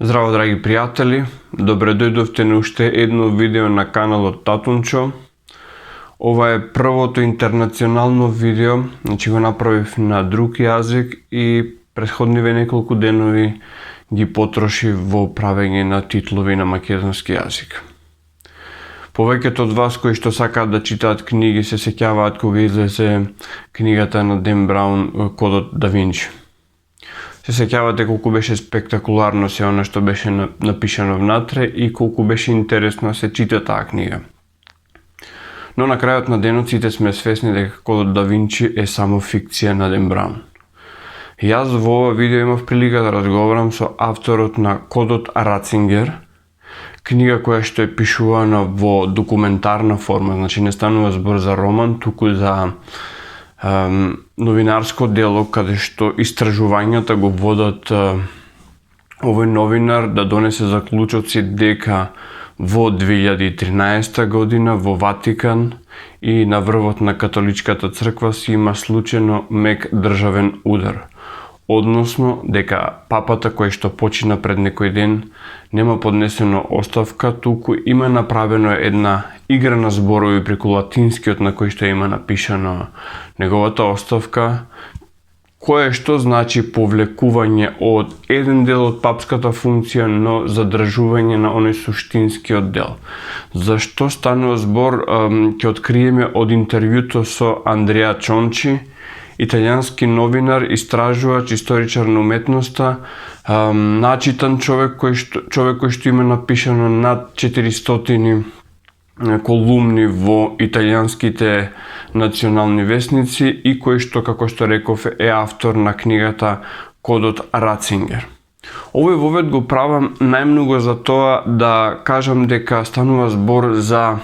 Здраво, драги пријатели! Добре дојдовте на уште едно видео на каналот Татунчо. Ова е првото интернационално видео, значи го направив на друг јазик и претходниве неколку денови ги потрошив во правење на титлови на македонски јазик. Повеќето од вас кои што сакаат да читаат книги се сеќаваат кога излезе книгата на Ден Браун Кодот да Винчи. Се сеќавате колку беше спектакуларно се она што беше напишано внатре и колку беше интересно да се чита таа книга. Но на крајот на денот сите сме свесни дека Кодот да Винчи е само фикција на Ден Браун. Јас во ова видео имав прилика да разговарам со авторот на Кодот Рацингер, книга која што е пишувана во документарна форма, значи не станува збор за роман, туку за новинарско дело каде што истражувањата го водат овој новинар да донесе заклучоци дека во 2013 година во Ватикан и на врвот на католичката црква си има случајно мек државен удар. Односно дека папата кој што почина пред некој ден нема поднесено оставка, туку има направено една игра на зборови преку латинскиот на кој што има напишано неговата оставка, кое што значи повлекување од еден дел од папската функција, но задржување на оној суштинскиот дел. Зашто станува збор ќе откриеме од интервјуто со Андреа Чончи, италијански новинар, истражувач, историчар на уметноста, начитан човек кој што има напишано над 400 колумни во италијанските национални весници и кој што, како што реков, е автор на книгата Кодот Рацингер. Овој вовед го правам најмногу за тоа да кажам дека станува збор за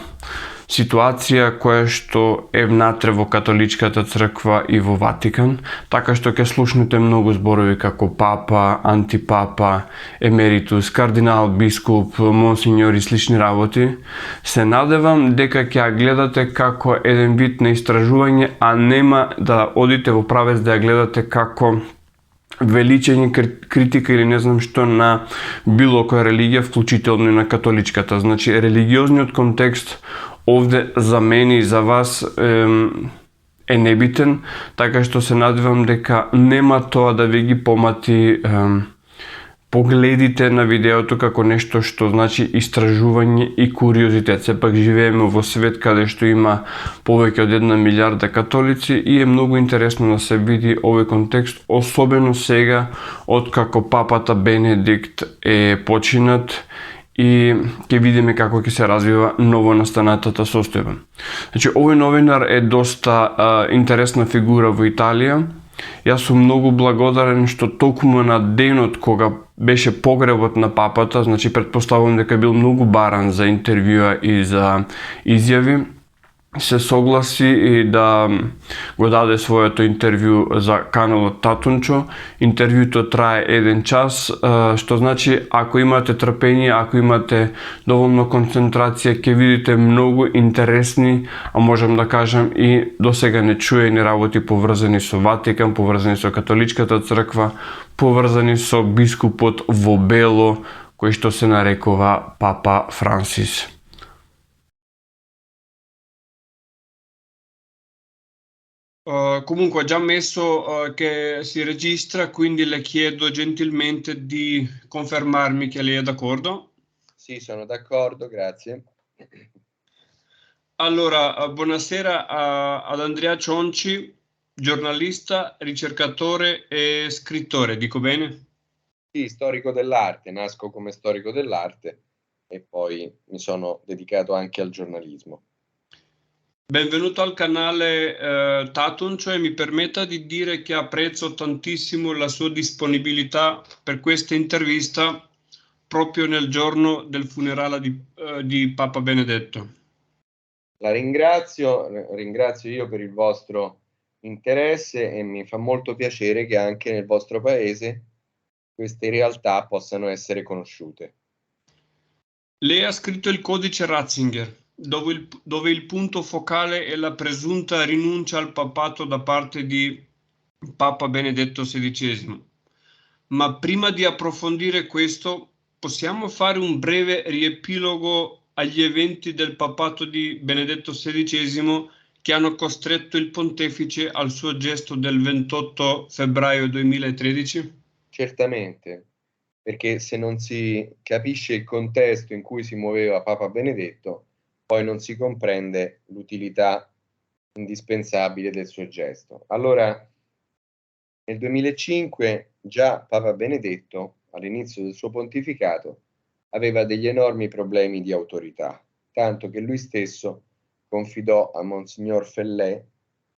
ситуација која што е внатре во католичката црква и во Ватикан, така што ќе слушнете многу зборови како папа, антипапа, емеритус, кардинал, бискуп, монсеньор и слични работи. Се надевам дека ќе ја гледате како еден вид на истражување, а нема да одите во правец да ја гледате како величење, критика или не знам што на било која религија, вклучително и на католичката. Значи, религиозниот контекст овде за мене и за вас е небитен, така што се надевам дека нема тоа да ви ги помати погледите на видеото како нешто што значи истражување и куриозитет. Сепак живееме во свет каде што има повеќе од 1 милиарда католици и е многу интересно да се види овој контекст, особено сега откако папата Бенедикт е починат и ќе видиме како ќе се развива новонастанатата состојба. Значи, овој новинар е доста интересна фигура во Италија. Јас сум многу благодарен што токму на денот кога беше погребот на папата, значи претпоставувам дека бил многу баран за интервјуа и за изјави, се согласи и да го даде своето интервју за каналот Татунчо. Интервјуто трае 1 час, што значи ако имате трпение, ако имате доволно концентрација, ќе видите многу интересни, а можам да кажам и досега нечуени работи поврзани со Ватикан, поврзани со католичката црква, поврзани со бискупот во бело, кој што се нарекува Папа Франсис. Comunque ho già messo che si registra, quindi le chiedo gentilmente di confermarmi che lei è d'accordo. Sì, sono d'accordo, grazie. Allora, buonasera ad Andrea Cionci, giornalista, ricercatore e scrittore, dico bene? Sì, storico dell'arte, nasco come storico dell'arte e poi mi sono dedicato anche al giornalismo. Benvenuto al canale Tatунчо e mi permetta di dire che apprezzo tantissimo la sua disponibilità per questa intervista proprio nel giorno del funerale di Papa Benedetto. La ringrazio io per il vostro interesse e mi fa molto piacere che anche nel vostro paese queste realtà possano essere conosciute. Lei ha scritto il codice Ratzinger, dove il punto focale è la presunta rinuncia al papato da parte di Papa Benedetto XVI. Ma prima di approfondire questo, possiamo fare un breve riepilogo agli eventi del papato di Benedetto XVI che hanno costretto il pontefice al suo gesto del 28 febbraio 2013? Certamente, perché se non si capisce il contesto in cui si muoveva Papa Benedetto, poi non si comprende l'utilità indispensabile del suo gesto. Allora, nel 2005 già Papa Benedetto, all'inizio del suo pontificato, aveva degli enormi problemi di autorità, tanto che lui stesso confidò a Monsignor Fellè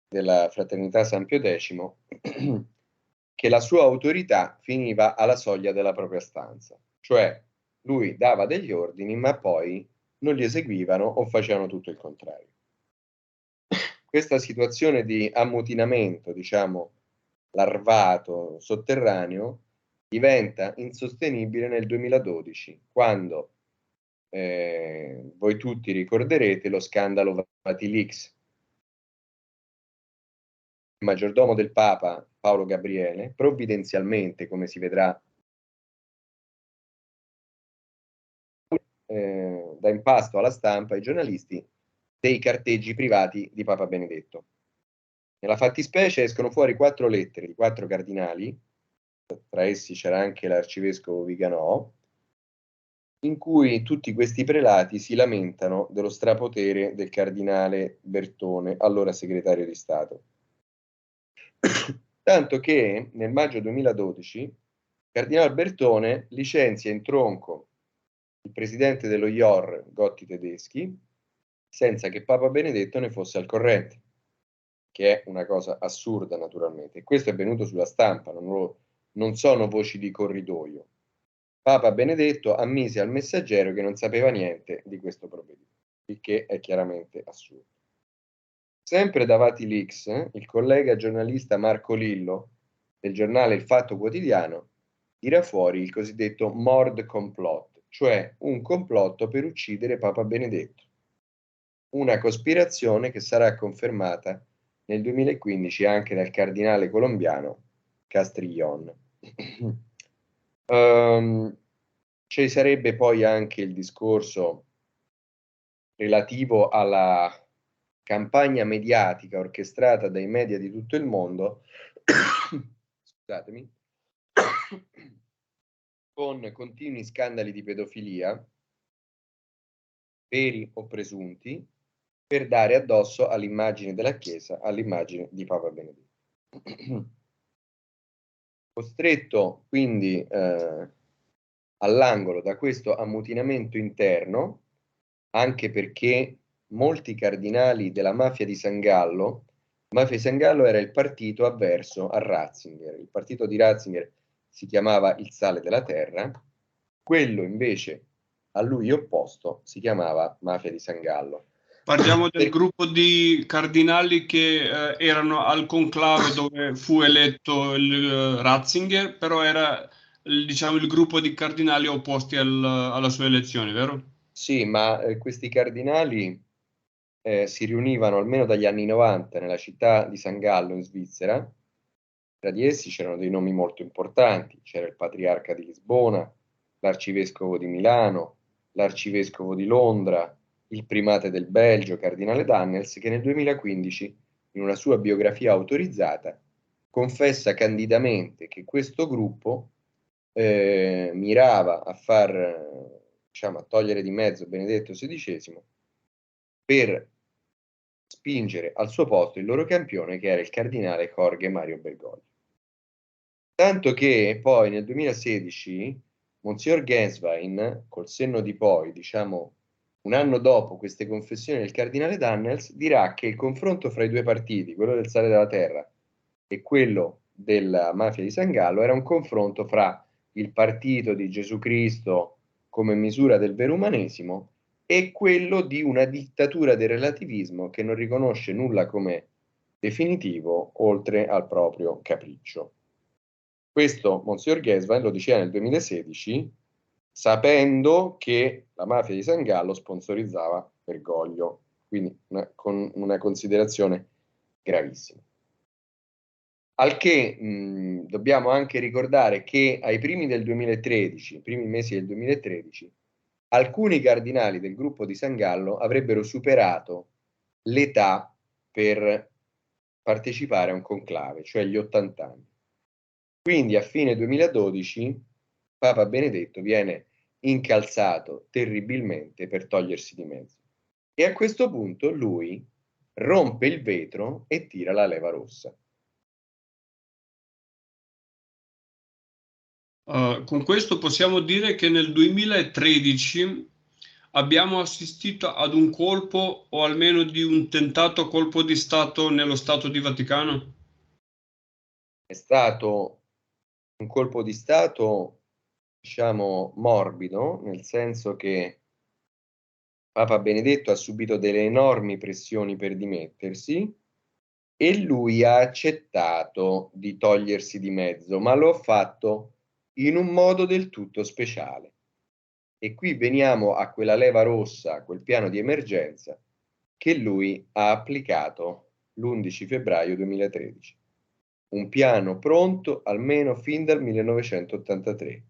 della Fraternità San Pio X che la sua autorità finiva alla soglia della propria stanza, cioè lui dava degli ordini ma poi non li eseguivano o facevano tutto il contrario. Questa situazione di ammutinamento, diciamo, larvato, sotterraneo, diventa insostenibile nel 2012, quando voi tutti ricorderete lo scandalo Vatilix. Il maggiordomo del Papa, Paolo Gabriele, provvidenzialmente, come si vedrà, dà in pasto alla stampa e ai giornalisti dei carteggi privati di Papa Benedetto. Nella fattispecie escono fuori 4 lettere di 4 cardinali, tra essi c'era anche l'arcivescovo Viganò, in cui tutti questi prelati si lamentano dello strapotere del cardinale Bertone, allora segretario di Stato. Tanto che nel maggio 2012 il cardinale Bertone licenzia in tronco il presidente dello IOR, Gotti Tedeschi, senza che Papa Benedetto ne fosse al corrente, che è una cosa assurda naturalmente. E questo è venuto sulla stampa, non sono voci di corridoio. Papa Benedetto ammise al Messaggero che non sapeva niente di questo provvedimento, il che è chiaramente assurdo. Sempre da Vatilix, il collega giornalista Marco Lillo, del giornale Il Fatto Quotidiano, tira fuori il cosiddetto Mord Complot, cioè un complotto per uccidere Papa Benedetto. Una cospirazione che sarà confermata nel 2015 anche dal cardinale colombiano Castrillon. Ci sarebbe poi anche il discorso relativo alla campagna mediatica orchestrata dai media di tutto il mondo, scusatemi, con continui scandali di pedofilia, veri o presunti, per dare addosso all'immagine della Chiesa, all'immagine di Papa Benedetto. Costretto quindi all'angolo da questo ammutinamento interno, anche perché molti cardinali della mafia di San Gallo, la mafia di San Gallo era il partito avverso a Ratzinger, il partito di Ratzinger si chiamava il sale della terra, quello invece a lui opposto si chiamava mafia di San Gallo. Parliamo del gruppo di cardinali che erano al conclave dove fu eletto il Ratzinger, però era diciamo il gruppo di cardinali opposti alla sua elezione, vero? Sì, ma questi cardinali si riunivano almeno dagli anni 90 nella città di San Gallo in Svizzera. Tra di essi c'erano dei nomi molto importanti, c'era il patriarca di Lisbona, l'arcivescovo di Milano, l'arcivescovo di Londra, il primate del Belgio, cardinale Dannels, che nel 2015, in una sua biografia autorizzata, confessa candidamente che questo gruppo mirava a diciamo, a togliere di mezzo Benedetto XVI per spingere al suo posto il loro campione, che era il cardinale Jorge Mario Bergoglio. Tanto che poi nel 2016 Monsignor Genswein, col senno di poi, diciamo un anno dopo queste confessioni del cardinale Dannels, dirà che il confronto fra i due partiti, quello del Sale della Terra e quello della mafia di San Gallo, era un confronto fra il partito di Gesù Cristo come misura del vero umanesimo e quello di una dittatura del relativismo che non riconosce nulla come definitivo oltre al proprio capriccio. Questo Monsignor Genswein lo diceva nel 2016, sapendo che la mafia di San Gallo sponsorizzava Bergoglio, quindi con una considerazione gravissima. Al che dobbiamo anche ricordare che ai primi mesi del 2013, alcuni cardinali del gruppo di San Gallo avrebbero superato l'età per partecipare a un conclave, cioè gli 80 anni. Quindi a fine 2012 Papa Benedetto viene incalzato terribilmente per togliersi di mezzo. E a questo punto lui rompe il vetro e tira la leva rossa. Con questo possiamo dire che nel 2013 abbiamo assistito ad un colpo o almeno di un tentato colpo di Stato nello Stato di Vaticano? È stato un colpo di Stato, diciamo, morbido, nel senso che Papa Benedetto ha subito delle enormi pressioni per dimettersi e lui ha accettato di togliersi di mezzo, ma lo ha fatto in un modo del tutto speciale. E qui veniamo a quella leva rossa, a quel piano di emergenza che lui ha applicato l'11 febbraio 2013. Un piano pronto almeno fin dal 1983,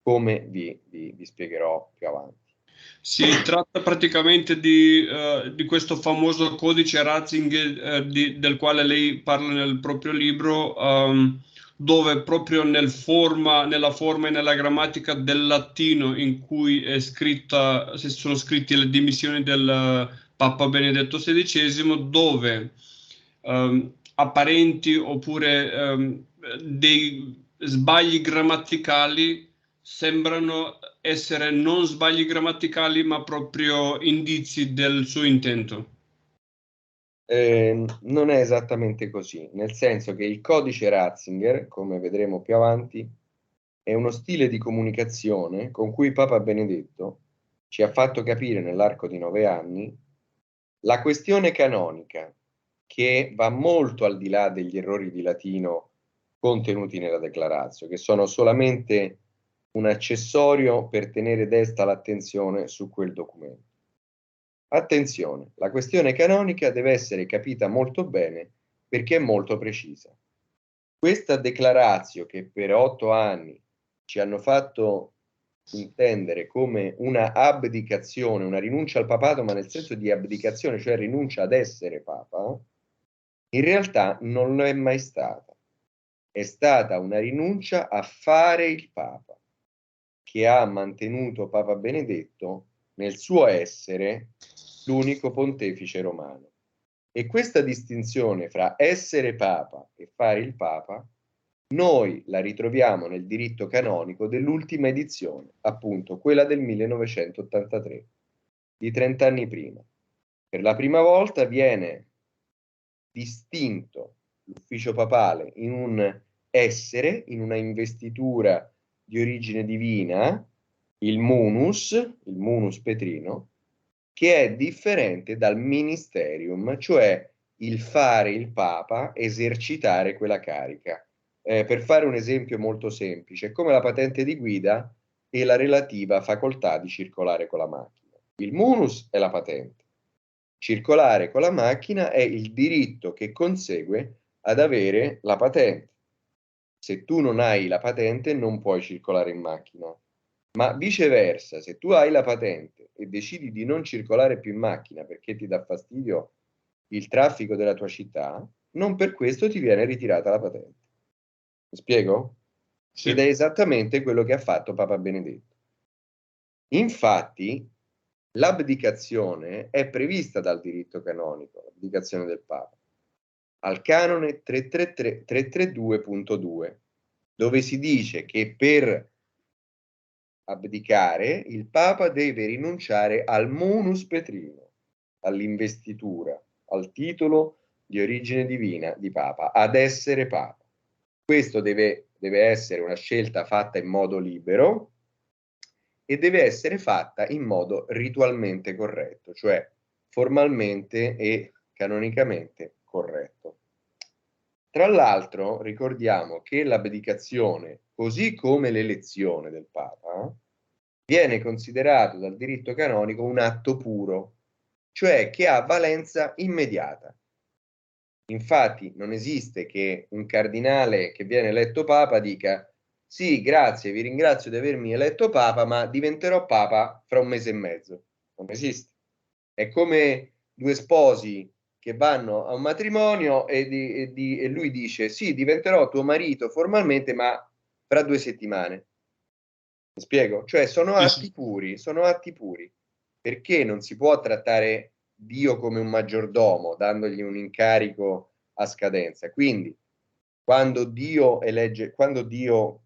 come vi spiegherò più avanti. Si tratta praticamente di questo famoso codice Ratzinger, del quale lei parla nel proprio libro, dove proprio nella forma e nella grammatica del latino in cui sono scritte le dimissioni del Papa Benedetto XVI, dove apparenti oppure dei sbagli grammaticali sembrano essere non sbagli grammaticali, ma proprio indizi del suo intento. Non è esattamente così, nel senso che il codice Ratzinger, come vedremo più avanti, è uno stile di comunicazione con cui Papa Benedetto ci ha fatto capire nell'arco di 9 anni la questione canonica, che va molto al di là degli errori di latino contenuti nella Declaratio, che sono solamente un accessorio per tenere desta l'attenzione su quel documento. Attenzione, la questione canonica deve essere capita molto bene perché è molto precisa. Questa declaratio che per 8 anni ci hanno fatto intendere come una abdicazione, una rinuncia al papato, ma nel senso di abdicazione, cioè rinuncia ad essere papa, in realtà non lo è mai stata. È stata una rinuncia a fare il papa, che ha mantenuto Papa Benedetto nel suo essere l'unico pontefice romano. E questa distinzione fra essere papa e fare il papa, noi la ritroviamo nel diritto canonico dell'ultima edizione, appunto quella del 1983, di 30 anni prima. Per la prima volta viene distinto l'ufficio papale in un essere, in una investitura di origine divina, il munus petrino, che è differente dal ministerium, cioè il fare il papa, esercitare quella carica. Per fare un esempio molto semplice, è come la patente di guida e la relativa facoltà di circolare con la macchina. Il munus è la patente. Circolare con la macchina è il diritto che consegue ad avere la patente. Se tu non hai la patente non puoi circolare in macchina, ma viceversa, se tu hai la patente e decidi di non circolare più in macchina perché ti dà fastidio il traffico della tua città, non per questo ti viene ritirata la patente. Mi spiego? Ed è Sì. esattamente quello che ha fatto Papa Benedetto. Infatti, l'abdicazione è prevista dal diritto canonico, l'abdicazione del Papa, al canone 332.2, dove si dice che per abdicare il Papa deve rinunciare al munus petrino, all'investitura, al titolo di origine divina di Papa, ad essere Papa. Questo deve essere una scelta fatta in modo libero e deve essere fatta in modo ritualmente corretto, cioè formalmente e canonicamente corretto. Tra l'altro ricordiamo che l'abdicazione, così come l'elezione del Papa, viene considerato dal diritto canonico un atto puro, cioè che ha valenza immediata. Infatti non esiste che un cardinale che viene eletto papa dica sì, grazie, vi ringrazio di avermi eletto papa, ma diventerò papa fra un mese e mezzo. Non esiste. È come due sposi che vanno a un matrimonio e lui dice sì, diventerò tuo marito formalmente, ma fra 2 settimane. Mi spiego? Cioè sono Sì, sì. atti puri, sono atti puri. Perché non si può trattare Dio come un maggiordomo, dandogli un incarico a scadenza? Quindi, quando Dio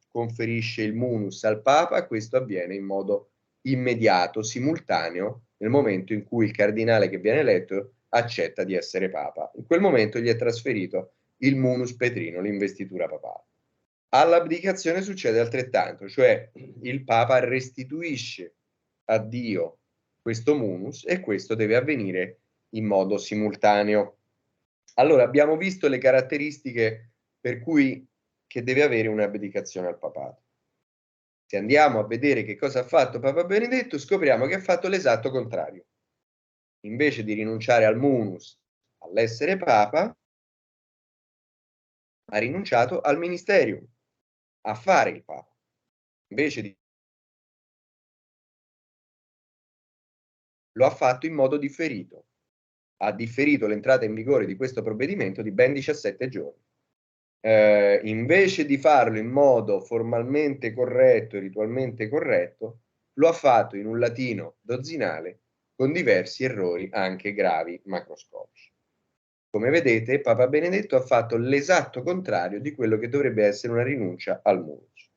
conferisce il munus al Papa, questo avviene in modo immediato, simultaneo, nel momento in cui il cardinale che viene eletto accetta di essere Papa. In quel momento gli è trasferito il munus petrino, l'investitura papale. All'abdicazione succede altrettanto, cioè il Papa restituisce a Dio questo munus e questo deve avvenire in modo simultaneo. Allora, abbiamo visto le caratteristiche per cui che deve avere un'abdicazione al papato. Se andiamo a vedere che cosa ha fatto Papa Benedetto, scopriamo che ha fatto l'esatto contrario. Invece di rinunciare al munus, all'essere Papa, ha rinunciato al ministerium, a fare il Papa. Invece di lo ha fatto in modo differito. Ha differito l'entrata in vigore di questo provvedimento di ben 17 giorni. Invece di farlo in modo formalmente corretto e ritualmente corretto, lo ha fatto in un latino dozzinale con diversi errori anche gravi macroscopici. Come vedete, Papa Benedetto ha fatto l'esatto contrario di quello che dovrebbe essere una rinuncia al munus.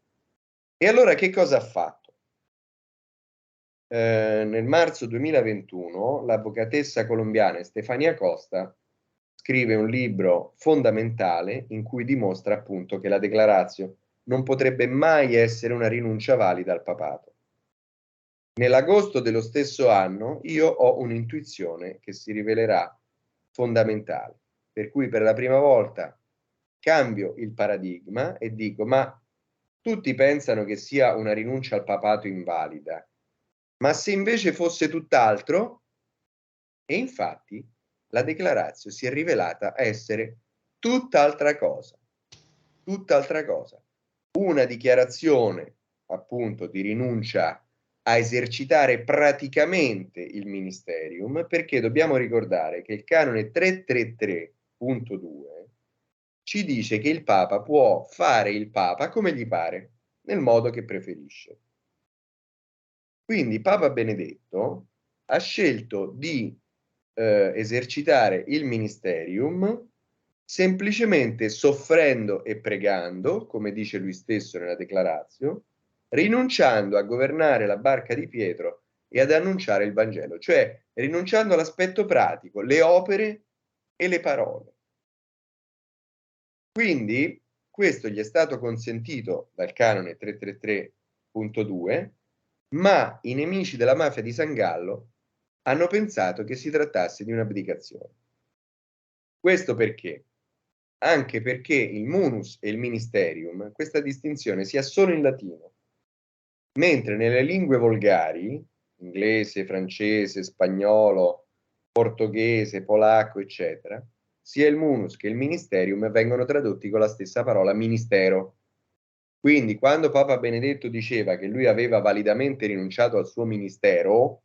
E allora che cosa ha fatto? Nel marzo 2021 l'avvocatessa colombiana Stefania Costa scrive un libro fondamentale in cui dimostra appunto che la declaratio non potrebbe mai essere una rinuncia valida al papato. Nell'agosto dello stesso anno io ho un'intuizione che si rivelerà fondamentale, per cui per la prima volta cambio il paradigma e dico ma tutti pensano che sia una rinuncia al papato invalida, ma se invece fosse tutt'altro? E infatti la declaratio si è rivelata essere tutt'altra cosa, tutt'altra cosa. Una dichiarazione appunto di rinuncia a esercitare praticamente il ministerium, perché dobbiamo ricordare che il canone 333.2 ci dice che il Papa può fare il Papa come gli pare, nel modo che preferisce. Quindi Papa Benedetto ha scelto di esercitare il ministerium semplicemente soffrendo e pregando, come dice lui stesso nella declaratio, rinunciando a governare la barca di Pietro e ad annunciare il Vangelo, cioè rinunciando all'aspetto pratico, le opere e le parole. Quindi questo gli è stato consentito dal canone 333.2, ma i nemici della mafia di San Gallo hanno pensato che si trattasse di un'abdicazione. Questo perché? Anche perché il munus e il ministerium, questa distinzione si ha solo in latino, mentre nelle lingue volgari, inglese, francese, spagnolo, portoghese, polacco, eccetera, sia il munus che il ministerium vengono tradotti con la stessa parola ministero. Quindi quando Papa Benedetto diceva che lui aveva validamente rinunciato al suo ministero,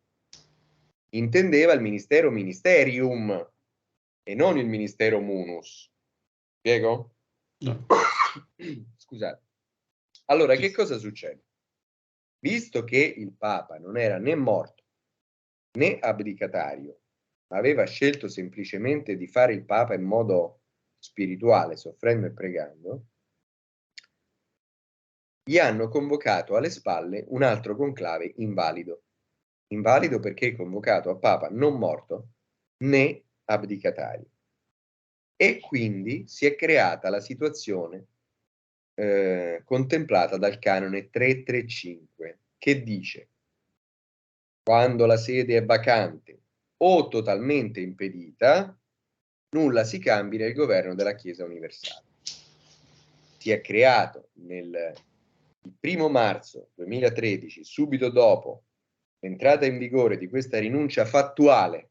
intendeva il ministero ministerium e non il ministero munus. Spiego? No. Scusate. Allora, Sì. che cosa succede? Visto che il Papa non era né morto né abdicatario, ma aveva scelto semplicemente di fare il Papa in modo spirituale, soffrendo e pregando, gli hanno convocato alle spalle un altro conclave invalido. Invalido perché convocato a Papa non morto né abdicatario. E quindi si è creata la situazione contemplata dal canone 335, che dice: quando la sede è vacante o totalmente impedita, nulla si cambi nel governo della Chiesa universale. Si è creato il 1° marzo 2013, subito dopo l'entrata in vigore di questa rinuncia fattuale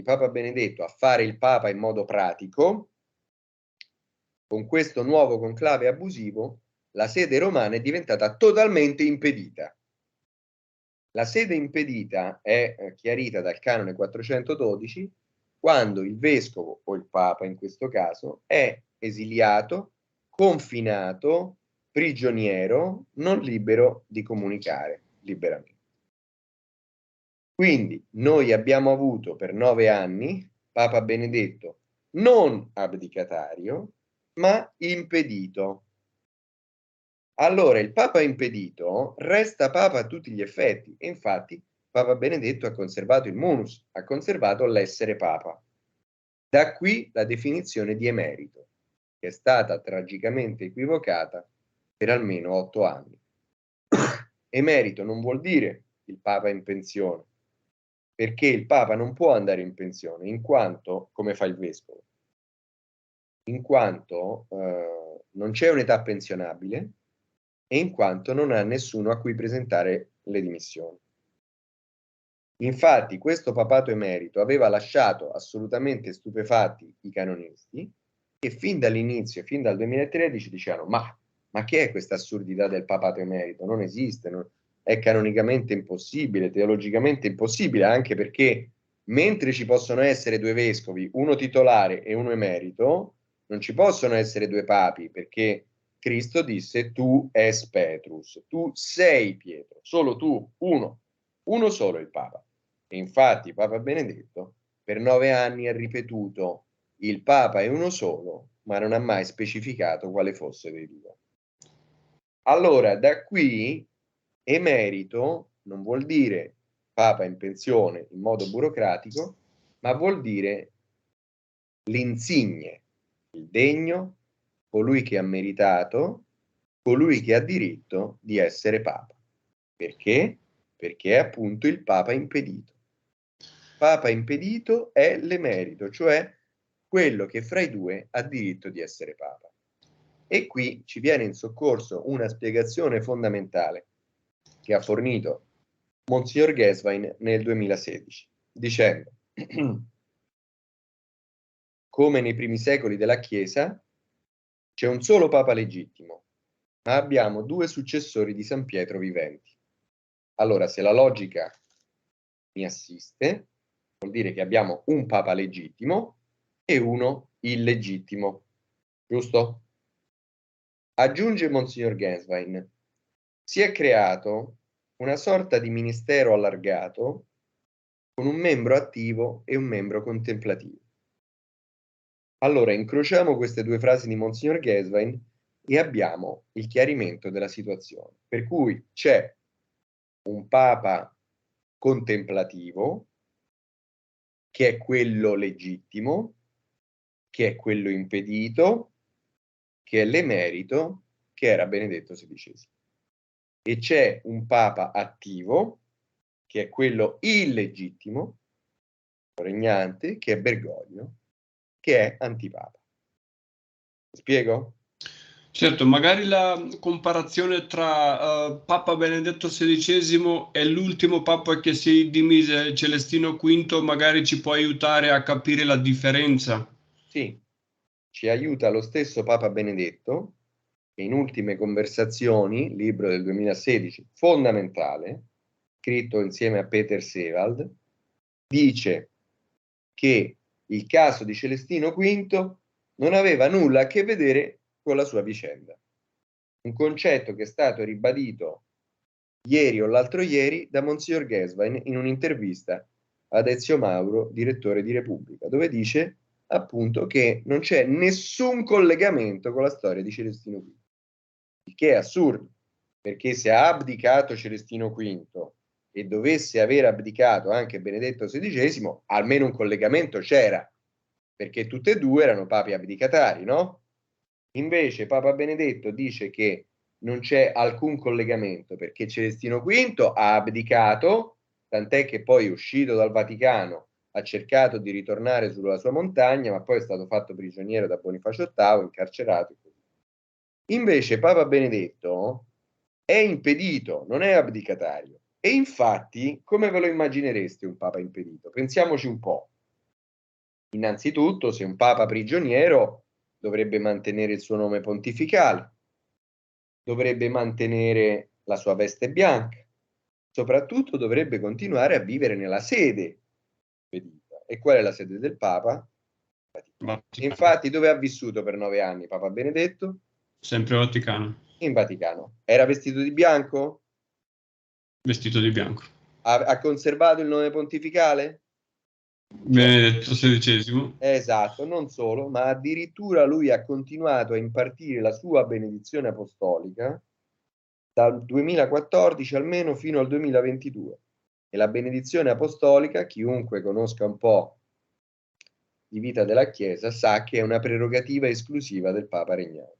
di Papa Benedetto a fare il Papa in modo pratico, con questo nuovo conclave abusivo, la sede romana è diventata totalmente impedita. La sede impedita è chiarita dal canone 412 quando il vescovo, o il Papa in questo caso, è esiliato, confinato, prigioniero, non libero di comunicare liberamente. Quindi noi abbiamo avuto per 9 anni Papa Benedetto non abdicatario, ma impedito. Allora il Papa impedito resta Papa a tutti gli effetti e infatti Papa Benedetto ha conservato il munus, ha conservato l'essere Papa. Da qui la definizione di emerito, che è stata tragicamente equivocata per almeno 8 anni. Emerito non vuol dire il Papa in pensione, perché il Papa non può andare in pensione, in quanto, come fa il Vescovo, in quanto non c'è un'età pensionabile e in quanto non ha nessuno a cui presentare le dimissioni. Infatti questo papato emerito aveva lasciato assolutamente stupefatti i canonisti che fin dall'inizio, fin dal 2013 dicevano ma che è questa assurdità del papato emerito? Non esiste, è canonicamente impossibile, teologicamente impossibile, anche perché mentre ci possono essere due vescovi, uno titolare e uno emerito, non ci possono essere due papi, perché Cristo disse tu es Petrus, tu sei Pietro, solo tu, uno solo il Papa. E infatti Papa Benedetto per 9 anni ha ripetuto il Papa è uno solo, ma non ha mai specificato quale fosse dei due. Allora, da qui emerito non vuol dire Papa in pensione in modo burocratico, ma vuol dire l'insigne, il degno, colui che ha meritato, colui che ha diritto di essere Papa. Perché? Perché è appunto il Papa impedito. Papa impedito è l'emerito, cioè quello che fra i due ha diritto di essere Papa. E qui ci viene in soccorso una spiegazione fondamentale che ha fornito Monsignor Geswein nel 2016, dicendo come nei primi secoli della Chiesa c'è un solo Papa legittimo, ma abbiamo due successori di San Pietro viventi. Allora, se la logica mi assiste, vuol dire che abbiamo un Papa legittimo e uno illegittimo, giusto? Aggiunge Monsignor Geswein, si è creato una sorta di ministero allargato con un membro attivo e un membro contemplativo. Allora, incrociamo queste due frasi di Monsignor Geswein e abbiamo il chiarimento della situazione, per cui c'è un Papa contemplativo, che è quello legittimo, che è quello impedito, che è l'emerito, che era Benedetto XVI. E c'è un Papa attivo, che è quello illegittimo, regnante, che è Bergoglio, che è antipapa. Spiego? Certo, magari la comparazione tra Papa Benedetto XVI e l'ultimo Papa che si dimise, Celestino V, magari ci può aiutare a capire la differenza. Sì, ci aiuta lo stesso Papa Benedetto, che in Ultime Conversazioni, libro del 2016, fondamentale, scritto insieme a Peter Sewald, dice che il caso di Celestino V non aveva nulla a che vedere con la sua vicenda. Un concetto che è stato ribadito ieri o l'altro ieri da Monsignor Geswein in un'intervista ad Ezio Mauro, direttore di Repubblica, dove dice appunto che non c'è nessun collegamento con la storia di Celestino V, il che è assurdo, perché se ha abdicato Celestino V e dovesse aver abdicato anche Benedetto XVI, almeno un collegamento c'era, perché tutte e due erano papi abdicatari, no? Invece Papa Benedetto dice che non c'è alcun collegamento perché Celestino V ha abdicato, tant'è che poi uscito dal Vaticano ha cercato di ritornare sulla sua montagna, ma poi è stato fatto prigioniero da Bonifacio VIII, incarcerato. Invece Papa Benedetto è impedito, non è abdicatario. E infatti, come ve lo immaginereste un Papa impedito? Pensiamoci un po'. Innanzitutto, se un papa prigioniero dovrebbe mantenere il suo nome pontificale, dovrebbe mantenere la sua veste bianca, soprattutto dovrebbe continuare a vivere nella sede spedita. E qual è la sede del Papa? Vaticano. Infatti, dove ha vissuto per 9 anni Papa Benedetto? Sempre Vaticano. In Vaticano. Era vestito di bianco? Vestito di bianco. Ha conservato il nome pontificale? Benedetto XVI. Esatto, non solo, ma addirittura lui ha continuato a impartire la sua benedizione apostolica dal 2014 almeno fino al 2022. E la benedizione apostolica, chiunque conosca un po' di vita della Chiesa, sa che è una prerogativa esclusiva del Papa Regnante.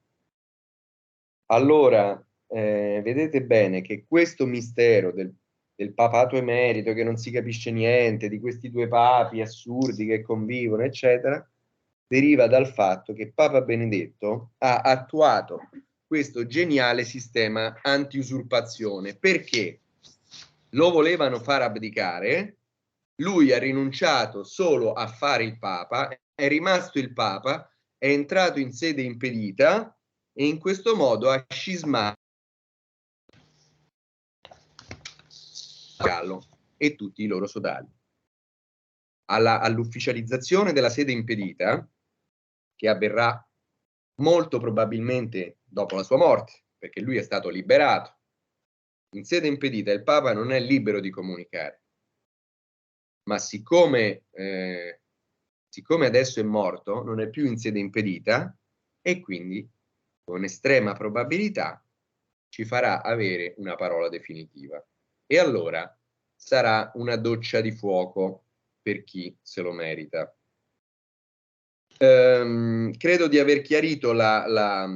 Allora, vedete bene che questo mistero del papato emerito, che non si capisce niente, di questi due papi assurdi che convivono, eccetera, deriva dal fatto che Papa Benedetto ha attuato questo geniale sistema anti-usurpazione. Perché? Lo volevano far abdicare, lui ha rinunciato solo a fare il Papa, è rimasto il Papa, è entrato in sede impedita e in questo modo ha scismato Gallo e tutti i loro sodali. All'ufficializzazione della sede impedita, che avverrà molto probabilmente dopo la sua morte, perché lui è stato liberato, in sede impedita il Papa non è libero di comunicare, ma siccome adesso è morto, non è più in sede impedita e quindi con estrema probabilità ci farà avere una parola definitiva. E allora sarà una doccia di fuoco per chi se lo merita. Credo di aver chiarito la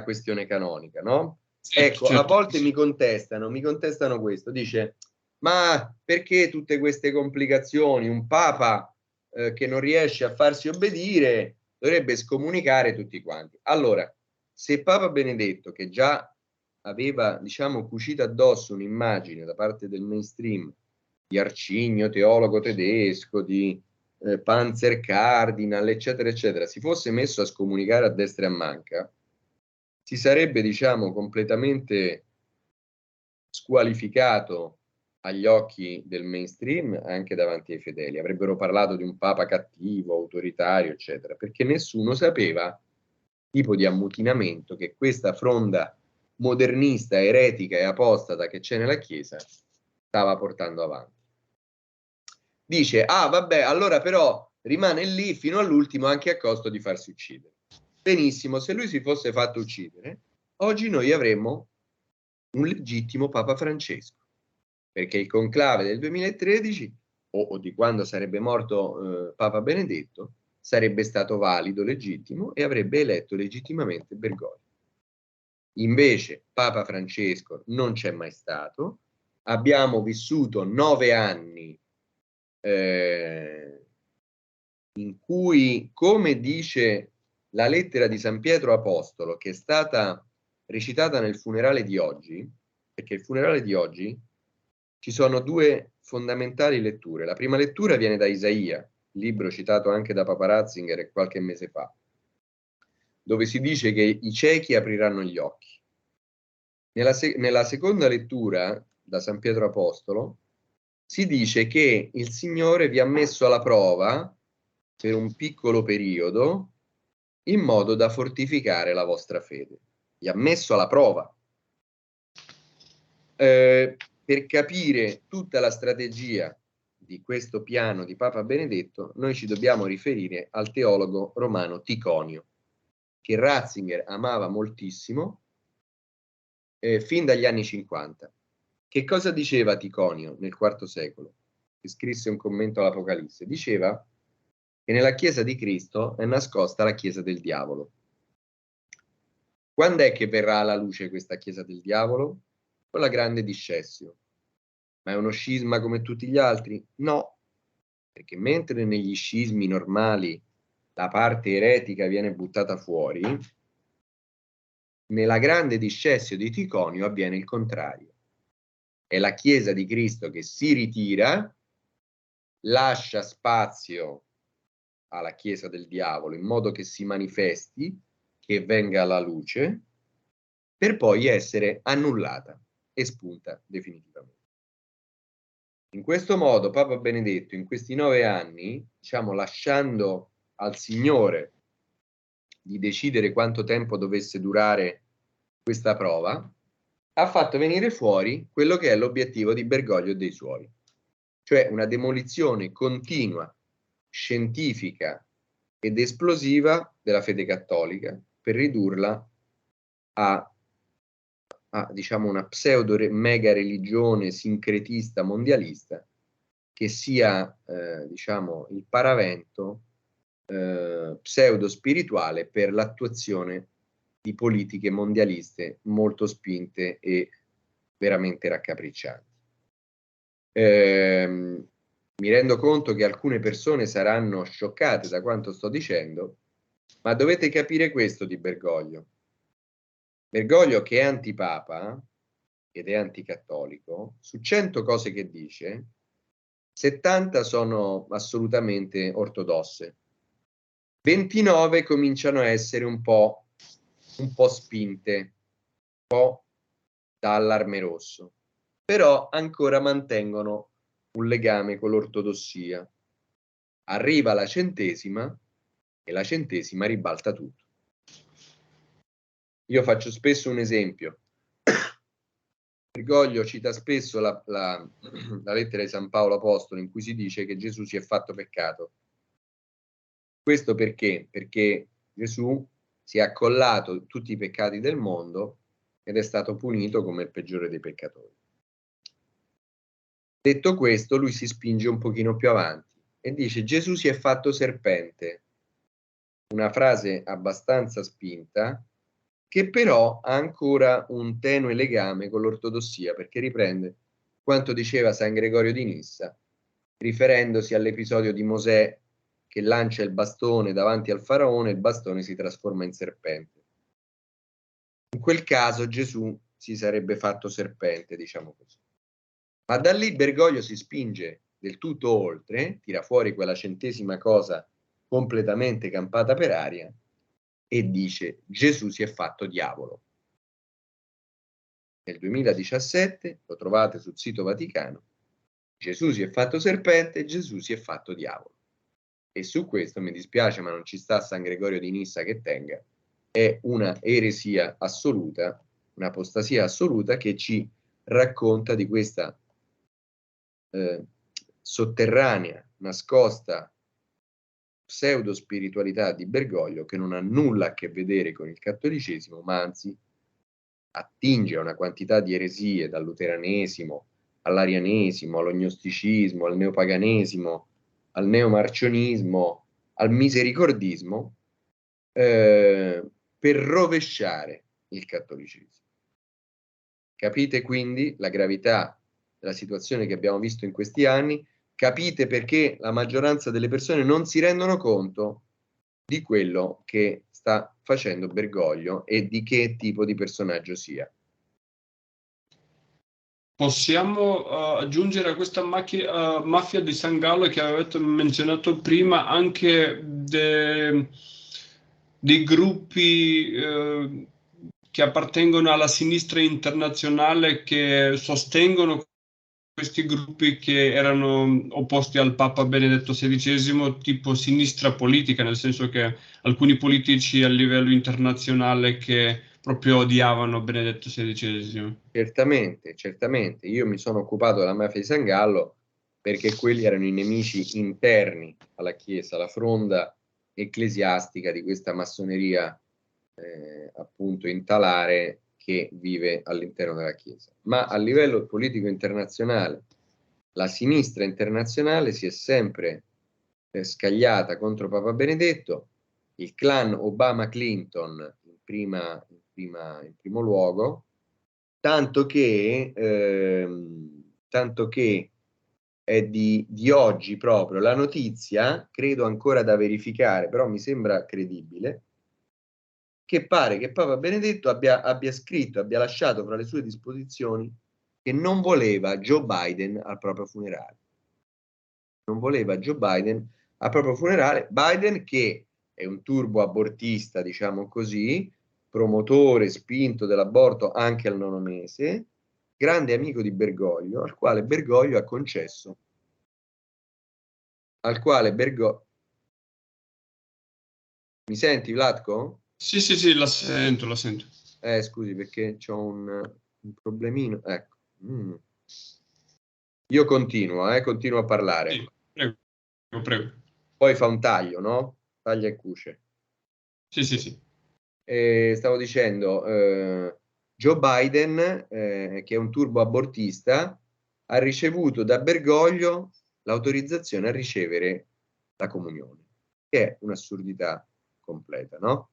questione canonica, no? Sì, Ecco, a certo. volte mi contestano questo, dice, ma perché tutte queste complicazioni? Un papa che non riesce a farsi obbedire dovrebbe scomunicare tutti quanti. Allora, se Papa Benedetto, che già aveva, diciamo, cucito addosso un'immagine da parte del mainstream di Arcigno, teologo tedesco, di Panzer Cardinal, eccetera, eccetera, si fosse messo a scomunicare a destra e a manca, si sarebbe, diciamo, completamente squalificato agli occhi del mainstream anche davanti ai fedeli. Avrebbero parlato di un papa cattivo, autoritario, eccetera, perché nessuno sapeva tipo di ammutinamento che questa fronda modernista, eretica e apostata che c'è nella Chiesa stava portando avanti. Dice, ah vabbè, allora però rimane lì fino all'ultimo anche a costo di farsi uccidere. Benissimo, se lui si fosse fatto uccidere, oggi noi avremmo un legittimo Papa Francesco, perché il conclave del 2013 o di quando sarebbe morto Papa Benedetto sarebbe stato valido, legittimo e avrebbe eletto legittimamente Bergoglio. Invece Papa Francesco non c'è mai stato, abbiamo vissuto 9 anni in cui, come dice la lettera di San Pietro Apostolo, che è stata recitata nel funerale di oggi, perché il funerale di oggi ci sono due fondamentali letture. La prima lettura viene da Isaia, libro citato anche da Papa Ratzinger qualche mese fa, dove si dice che i ciechi apriranno gli occhi. Nella seconda lettura da San Pietro Apostolo si dice che il Signore vi ha messo alla prova per un piccolo periodo in modo da fortificare la vostra fede. Vi ha messo alla prova. Per capire tutta la strategia di questo piano di Papa Benedetto, noi ci dobbiamo riferire al teologo romano Ticonio, che Ratzinger amava moltissimo fin dagli anni 50. Che cosa diceva Ticonio nel IV secolo? Che scrisse un commento all'Apocalisse. Diceva che nella Chiesa di Cristo è nascosta la Chiesa del diavolo. Quando è che verrà alla luce questa Chiesa del diavolo? Con la grande discessio. Ma è uno scisma come tutti gli altri? No, perché mentre negli scismi normali la parte eretica viene buttata fuori, nella grande discessio di Ticonio avviene il contrario. È la Chiesa di Cristo che si ritira, lascia spazio alla Chiesa del diavolo in modo che si manifesti, che venga alla luce, per poi essere annullata, espunta definitivamente. In questo modo Papa Benedetto in questi 9 anni, diciamo, lasciando al Signore di decidere quanto tempo dovesse durare questa prova, ha fatto venire fuori quello che è l'obiettivo di Bergoglio e dei suoi, cioè una demolizione continua, scientifica ed esplosiva della fede cattolica per ridurla a diciamo una pseudo mega religione sincretista mondialista che sia diciamo il paravento pseudo spirituale per l'attuazione di politiche mondialiste molto spinte e veramente raccapriccianti. Mi rendo conto che alcune persone saranno scioccate da quanto sto dicendo, ma dovete capire questo di Bergoglio. Bergoglio, che è antipapa ed è anticattolico, su 100 cose che dice, 70 sono assolutamente ortodosse. 29 cominciano a essere un po' spinte, un po' da allarme rosso, però ancora mantengono un legame con l'ortodossia. Arriva la 100ª e la 100ª ribalta tutto. Io faccio spesso un esempio. Bergoglio cita spesso la lettera di San Paolo Apostolo in cui si dice che Gesù si è fatto peccato. Questo perché? Perché Gesù si è accollato tutti i peccati del mondo ed è stato punito come il peggiore dei peccatori. Detto questo, lui si spinge un pochino più avanti e dice: Gesù si è fatto serpente. Una frase abbastanza spinta, che però ha ancora un tenue legame con l'ortodossia, perché riprende quanto diceva San Gregorio di Nissa, riferendosi all'episodio di Mosè che lancia il bastone davanti al faraone e il bastone si trasforma in serpente. In quel caso Gesù si sarebbe fatto serpente, diciamo così. Ma da lì Bergoglio si spinge del tutto oltre, tira fuori quella 100ª cosa completamente campata per aria e dice: Gesù si è fatto diavolo. Nel 2017, lo trovate sul sito Vaticano, Gesù si è fatto serpente, Gesù si è fatto diavolo. E su questo mi dispiace, ma non ci sta San Gregorio di Nissa che tenga, è una eresia assoluta, un'apostasia assoluta che ci racconta di questa sotterranea, nascosta pseudo spiritualità di Bergoglio che non ha nulla a che vedere con il cattolicesimo, ma anzi attinge a una quantità di eresie, dal luteranesimo all'arianesimo, all'ognosticismo, al neopaganesimo, al neomarcionismo, al misericordismo, per rovesciare il cattolicesimo. Capite quindi la gravità della situazione che abbiamo visto in questi anni, capite perché la maggioranza delle persone non si rendono conto di quello che sta facendo Bergoglio e di che tipo di personaggio sia. Possiamo aggiungere a questa mafia di San Gallo che avete menzionato prima anche dei gruppi che appartengono alla sinistra internazionale che sostengono questi gruppi che erano opposti al Papa Benedetto XVI, tipo sinistra politica, nel senso che alcuni politici a livello internazionale che proprio odiavano Benedetto XVI. Certamente, certamente. Io mi sono occupato della mafia di San Gallo perché quelli erano i nemici interni alla Chiesa, la fronda ecclesiastica di questa massoneria appunto in talare che vive all'interno della Chiesa. Ma a livello politico internazionale, la sinistra internazionale si è sempre scagliata contro Papa Benedetto, il clan Obama-Clinton in primo luogo, tanto che è di oggi proprio la notizia, credo ancora da verificare, però mi sembra credibile, che pare che Papa Benedetto abbia scritto, abbia lasciato fra le sue disposizioni che non voleva Joe Biden al proprio funerale. Non voleva Joe Biden al proprio funerale. Biden, che è un turbo abortista, diciamo così, promotore spinto dell'aborto anche al 9° mese, grande amico di Bergoglio, al quale Bergoglio ha concesso, mi senti, Vlatko? Sì, la sento, la sento. Scusi, perché c'ho un problemino. Ecco. Io continuo a parlare. Sì, prego, prego. Poi fa un taglio, no? Taglia e cuce. Sì. Stavo dicendo, Joe Biden, che è un turbo abortista, ha ricevuto da Bergoglio l'autorizzazione a ricevere la comunione, che è un'assurdità completa, no?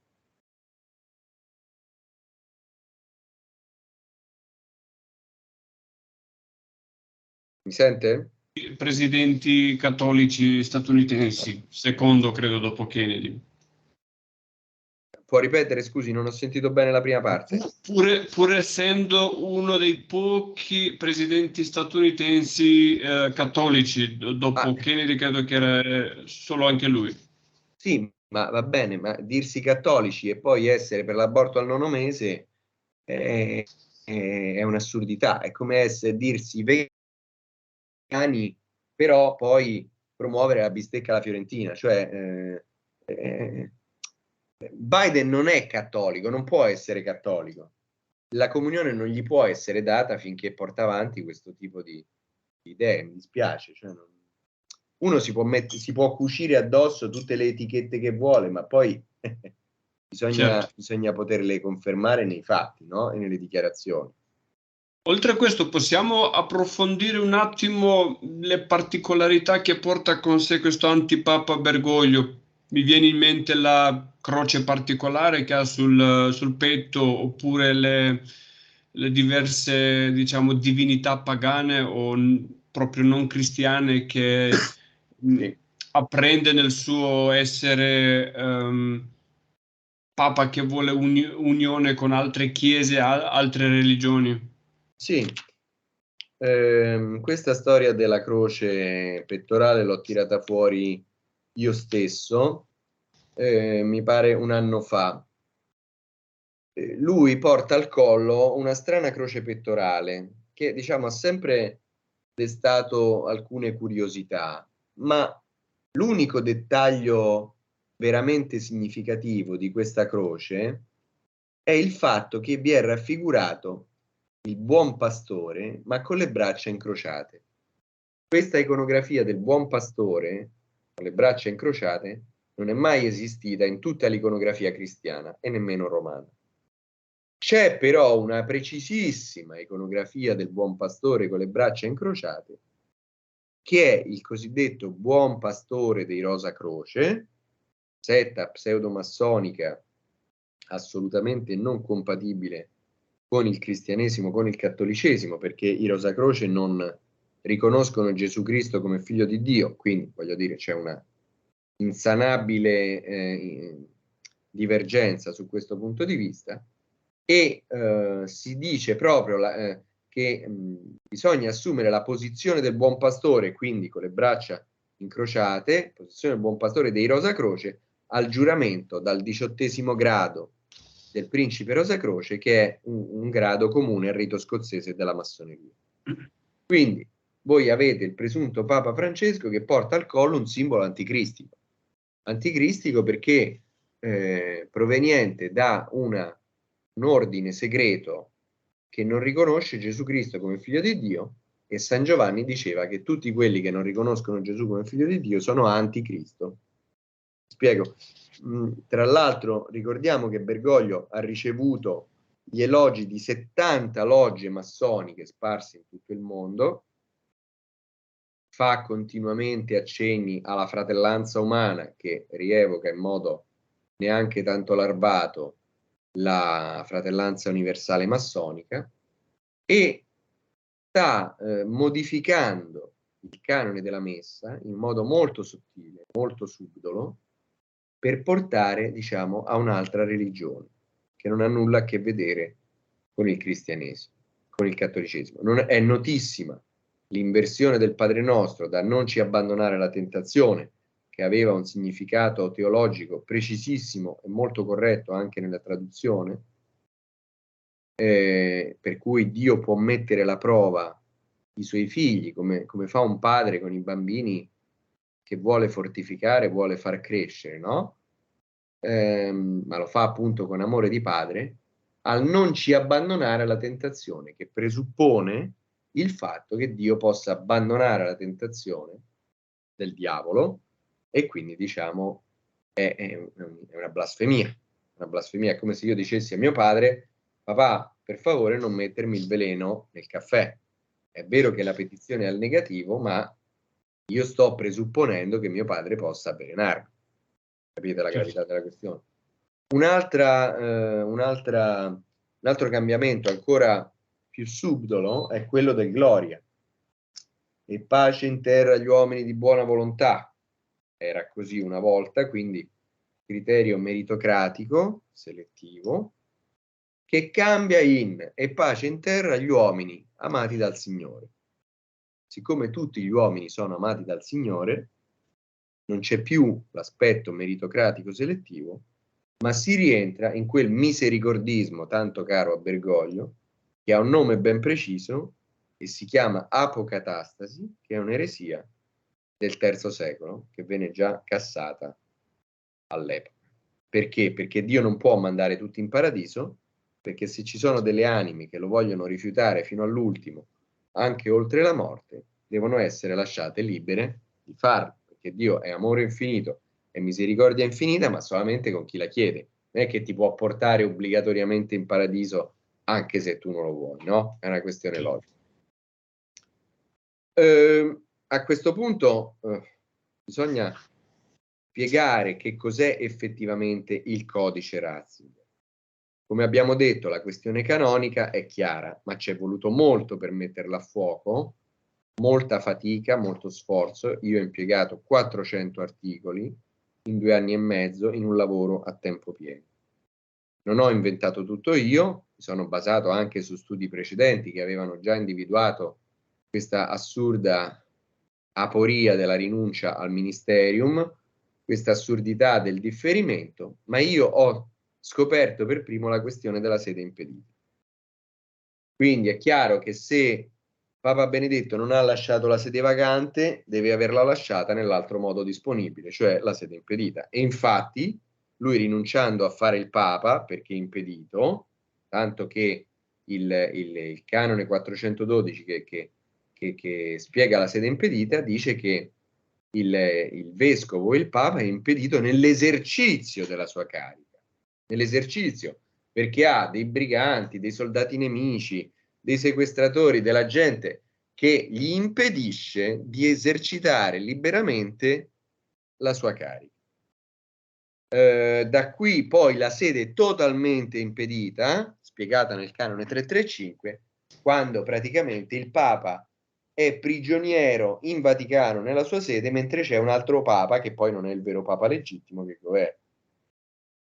Mi sente? Presidenti cattolici statunitensi, secondo credo dopo Kennedy. Può ripetere, scusi, non ho sentito bene la prima parte. Pur essendo uno dei pochi presidenti statunitensi cattolici, dopo Kennedy credo che era solo anche lui. Sì, ma va bene, ma dirsi cattolici e poi essere per l'aborto al 9° mese è un'assurdità. È come essere dirsi vegani, però poi promuovere la bistecca alla fiorentina. Cioè, Biden non è cattolico, non può essere cattolico. La comunione non gli può essere data finché porta avanti questo tipo di idee. Mi dispiace. Cioè, uno si può cucire addosso tutte le etichette che vuole, ma poi Certo. bisogna poterle confermare nei fatti, no? E nelle dichiarazioni. Oltre a questo, possiamo approfondire un attimo le particolarità che porta con sé questo antipapa Bergoglio. Mi viene in mente la croce particolare che ha sul petto, oppure le diverse, diciamo, divinità pagane o proprio non cristiane che Sì. apprende nel suo essere papa che vuole unione con altre chiese, altre religioni. Sì, questa storia della croce pettorale l'ho tirata fuori io stesso, mi pare un anno fa. Lui porta al collo una strana croce pettorale che, diciamo, ha sempre destato alcune curiosità, ma l'unico dettaglio veramente significativo di questa croce è il fatto che vi è raffigurato il buon pastore, ma con le braccia incrociate. Questa iconografia del buon pastore con le braccia incrociate non è mai esistita in tutta l'iconografia cristiana e nemmeno romana. C'è però una precisissima iconografia del buon pastore con le braccia incrociate, che è il cosiddetto buon pastore dei Rosa Croce, setta pseudomassonica assolutamente non compatibile con il cristianesimo, con il cattolicesimo, perché i Rosacroce non riconoscono Gesù Cristo come figlio di Dio, quindi voglio dire c'è una insanabile divergenza su questo punto di vista e si dice proprio che bisogna assumere la posizione del buon pastore, quindi con le braccia incrociate, posizione del buon pastore dei Rosacroce, al giuramento dal 18° grado del principe Rosacroce, che è un grado comune al rito scozzese della massoneria. Quindi voi avete il presunto Papa Francesco che porta al collo un simbolo anticristico. Anticristico perché proveniente da un ordine segreto che non riconosce Gesù Cristo come figlio di Dio, e San Giovanni diceva che tutti quelli che non riconoscono Gesù come figlio di Dio sono anticristo. Spiego. Tra l'altro ricordiamo che Bergoglio ha ricevuto gli elogi di 70 logge massoniche sparse in tutto il mondo, fa continuamente accenni alla fratellanza umana che rievoca in modo neanche tanto larvato la fratellanza universale massonica e sta modificando il canone della messa in modo molto sottile, molto subdolo, per portare, diciamo, a un'altra religione che non ha nulla a che vedere con il cristianesimo, con il cattolicesimo. È notissima l'inversione del Padre Nostro da non ci abbandonare alla tentazione, che aveva un significato teologico precisissimo e molto corretto anche nella traduzione, per cui Dio può mettere alla prova i suoi figli, come fa un padre con i bambini che vuole fortificare, vuole far crescere, no? Ma lo fa appunto con amore di padre, al non ci abbandonare alla tentazione, che presuppone il fatto che Dio possa abbandonare la tentazione del diavolo, e quindi diciamo è una blasfemia. Una blasfemia è come se io dicessi a mio padre: papà, per favore non mettermi il veleno nel caffè. È vero che la petizione è al negativo, ma io sto presupponendo che mio padre possa avvelenarmi. Capite la gravità della questione? Un altro cambiamento ancora più subdolo è quello del gloria. E pace in terra agli uomini di buona volontà. Era così una volta, quindi criterio meritocratico, selettivo, che cambia in e pace in terra agli uomini amati dal Signore. Siccome tutti gli uomini sono amati dal Signore, non c'è più l'aspetto meritocratico selettivo, ma si rientra in quel misericordismo tanto caro a Bergoglio, che ha un nome ben preciso e si chiama apocatastasi, che è un'eresia del III secolo, che venne già cassata all'epoca. Perché? Perché Dio non può mandare tutti in paradiso, perché se ci sono delle anime che lo vogliono rifiutare fino all'ultimo, anche oltre la morte, devono essere lasciate libere di farlo, perché Dio è amore infinito e misericordia infinita, ma solamente con chi la chiede. Non è che ti può portare obbligatoriamente in paradiso anche se tu non lo vuoi, no? È una questione logica. A questo punto bisogna spiegare che cos'è effettivamente il codice Ratzinger. Come abbiamo detto, la questione canonica è chiara, ma ci è voluto molto per metterla a fuoco, molta fatica, molto sforzo. Io ho impiegato 400 articoli in 2 anni e mezzo in un lavoro a tempo pieno. Non ho inventato tutto io, mi sono basato anche su studi precedenti che avevano già individuato questa assurda aporia della rinuncia al ministerium, questa assurdità del differimento, ma io ho scoperto per primo la questione della sede impedita. Quindi è chiaro che se Papa Benedetto non ha lasciato la sede vacante, deve averla lasciata nell'altro modo disponibile, cioè la sede impedita. E infatti lui, rinunciando a fare il Papa perché impedito, tanto che il canone 412 che spiega la sede impedita dice che il vescovo e il Papa è impedito nell'esercizio della sua carica, nell'esercizio, perché ha dei briganti, dei soldati nemici, dei sequestratori, della gente che gli impedisce di esercitare liberamente la sua carica. Da qui poi la sede è totalmente impedita, spiegata nel canone 335, quando praticamente il Papa è prigioniero in Vaticano nella sua sede, mentre c'è un altro Papa che poi non è il vero Papa legittimo che governa.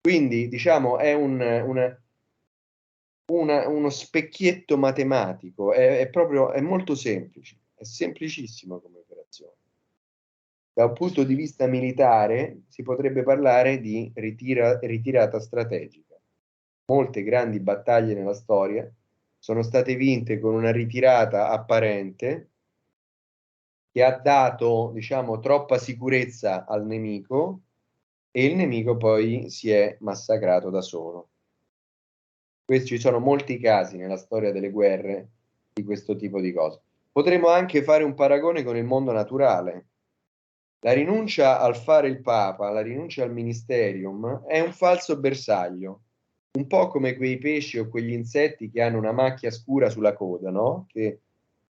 Quindi diciamo è uno specchietto matematico, è proprio, è molto semplice, è semplicissimo come operazione. Da un punto di vista militare si potrebbe parlare di ritirata strategica. Molte grandi battaglie nella storia sono state vinte con una ritirata apparente che ha dato, diciamo, troppa sicurezza al nemico e il nemico poi si è massacrato da solo. Ci sono molti casi nella storia delle guerre di questo tipo di cose. Potremmo anche fare un paragone con il mondo naturale. La rinuncia al fare il Papa, la rinuncia al ministerium è un falso bersaglio, un po' come quei pesci o quegli insetti che hanno una macchia scura sulla coda, no? Che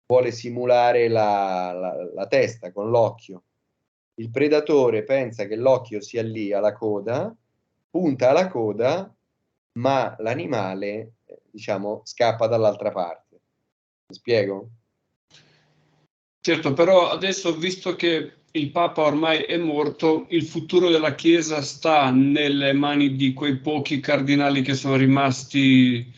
vuole simulare la testa con l'occhio. Il predatore pensa che l'occhio sia lì alla coda, punta alla coda, ma l'animale, diciamo, scappa dall'altra parte. Mi spiego? Certo, però adesso, visto che il Papa ormai è morto, il futuro della Chiesa sta nelle mani di quei pochi cardinali che sono rimasti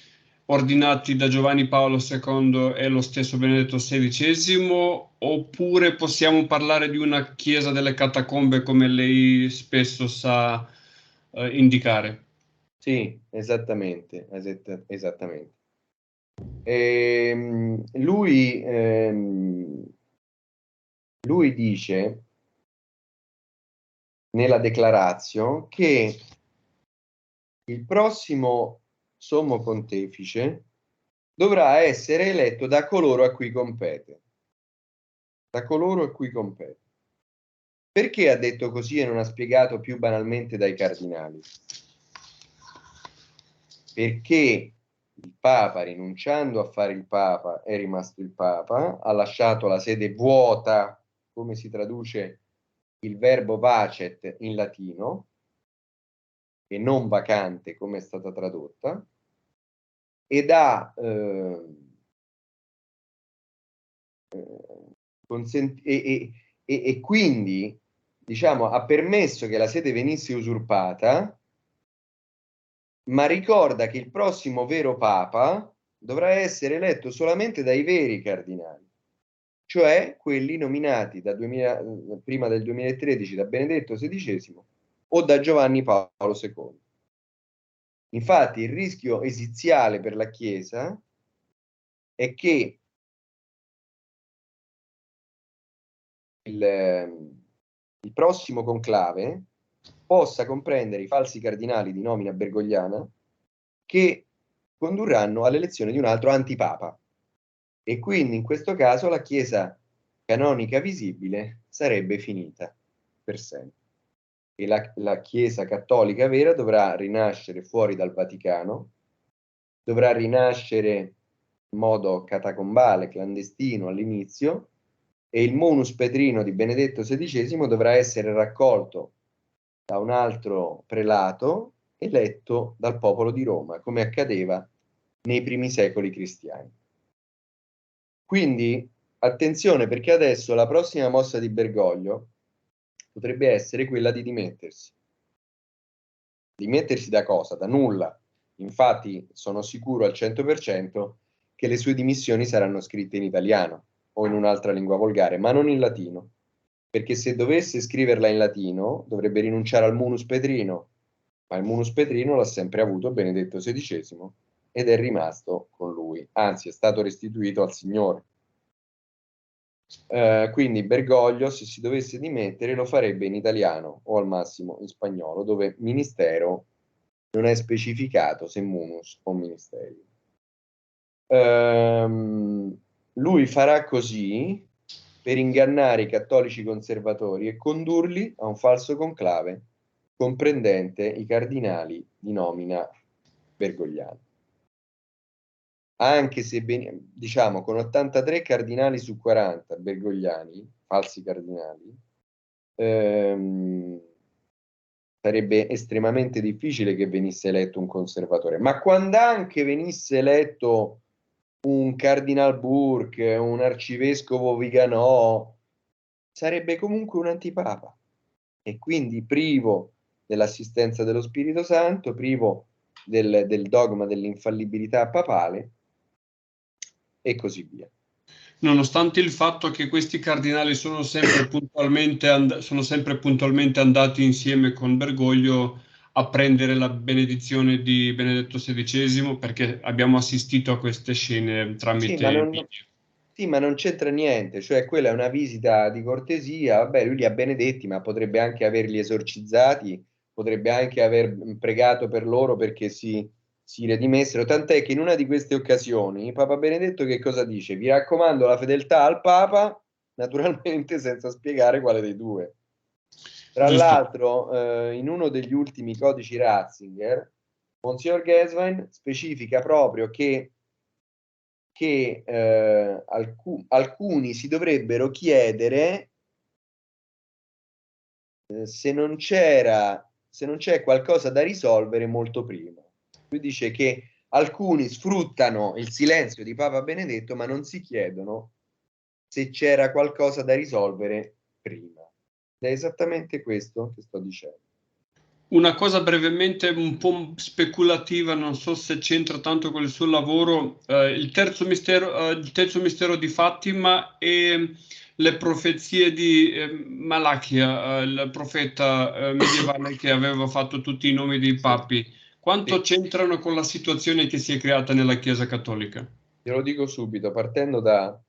ordinati da Giovanni Paolo II e lo stesso Benedetto XVI, oppure possiamo parlare di una chiesa delle catacombe come lei spesso sa indicare? Sì, esattamente, esattamente. Lui dice nella declaratio che il prossimo sommo pontefice dovrà essere eletto da coloro a cui compete. Da coloro a cui compete. Perché ha detto così e non ha spiegato più banalmente dai cardinali? Perché il Papa, rinunciando a fare il Papa, è rimasto il Papa, ha lasciato la sede vuota, come si traduce il verbo vacet in latino, e non vacante come è stata tradotta, ed ha e quindi diciamo ha permesso che la sede venisse usurpata, ma ricorda che il prossimo vero Papa dovrà essere eletto solamente dai veri cardinali, cioè quelli nominati prima del 2013 da Benedetto XVI o da Giovanni Paolo II. Infatti il rischio esiziale per la Chiesa è che il prossimo conclave possa comprendere i falsi cardinali di nomina bergogliana che condurranno all'elezione di un altro antipapa. E quindi in questo caso la Chiesa canonica visibile sarebbe finita per sempre. E la Chiesa cattolica vera dovrà rinascere fuori dal Vaticano, dovrà rinascere in modo catacombale, clandestino all'inizio, e il munus petrino di Benedetto XVI dovrà essere raccolto da un altro prelato eletto dal popolo di Roma, come accadeva nei primi secoli cristiani. Quindi attenzione, perché adesso la prossima mossa di Bergoglio potrebbe essere quella di dimettersi. Dimettersi da cosa? Da nulla. Infatti sono sicuro al 100% che le sue dimissioni saranno scritte in italiano o in un'altra lingua volgare, ma non in latino. Perché se dovesse scriverla in latino dovrebbe rinunciare al munus petrino, ma il munus petrino l'ha sempre avuto Benedetto XVI ed è rimasto con lui, anzi è stato restituito al Signore. Quindi Bergoglio, se si dovesse dimettere, lo farebbe in italiano o al massimo in spagnolo, dove ministero non è specificato se munus o ministeri. Lui farà così per ingannare i cattolici conservatori e condurli a un falso conclave comprendente i cardinali di nomina bergogliana. Anche se, diciamo, con 83 cardinali su 40 bergogliani, falsi cardinali, sarebbe estremamente difficile che venisse eletto un conservatore. Ma quando anche venisse eletto un Cardinal Burke, un arcivescovo Viganò, sarebbe comunque un antipapa e quindi privo dell'assistenza dello Spirito Santo, privo del dogma dell'infallibilità papale e così via. Nonostante il fatto che questi cardinali sono sempre puntualmente andati insieme con Bergoglio a prendere la benedizione di Benedetto XVI, perché abbiamo assistito a queste scene Sì, tramite ma video. non c'entra niente, cioè quella è una visita di cortesia, vabbè, lui li ha benedetti, ma potrebbe anche averli esorcizzati, potrebbe anche aver pregato per loro perché si redimessero, tant'è che in una di queste occasioni Papa Benedetto che cosa dice? Vi raccomando la fedeltà al Papa, naturalmente senza spiegare quale dei due. Tra Giusto. l'altro, in uno degli ultimi codici Ratzinger, Monsignor Geswein specifica proprio che alcuni si dovrebbero chiedere se non c'è qualcosa da risolvere molto prima. Lui dice che alcuni sfruttano il silenzio di Papa Benedetto, ma non si chiedono se c'era qualcosa da risolvere prima. Ed è esattamente questo che sto dicendo. Una cosa brevemente un po' speculativa, non so se c'entra tanto con il suo lavoro, il terzo mistero di Fatima e le profezie di Malachia, il profeta medievale che aveva fatto tutti i nomi dei Sì, papi. Quanto sì. c'entrano con la situazione che si è creata nella Chiesa Cattolica? Te lo dico subito, partendo dalla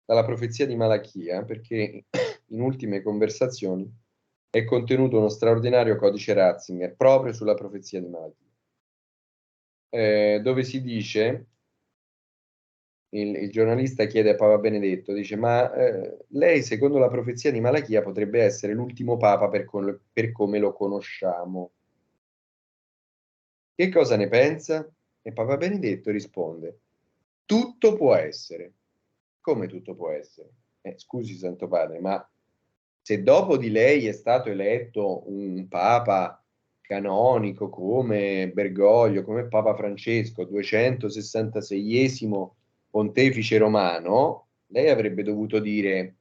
profezia di Malachia, perché in ultime conversazioni è contenuto uno straordinario codice Ratzinger proprio sulla profezia di Malachia, dove si dice, il giornalista chiede a Papa Benedetto, dice, ma lei secondo la profezia di Malachia potrebbe essere l'ultimo Papa per come lo conosciamo. Che cosa ne pensa? E Papa Benedetto risponde, tutto può essere. Come tutto può essere? Scusi, Santo Padre, ma se dopo di lei è stato eletto un papa canonico come Bergoglio, come Papa Francesco, 266esimo pontefice romano, lei avrebbe dovuto dire,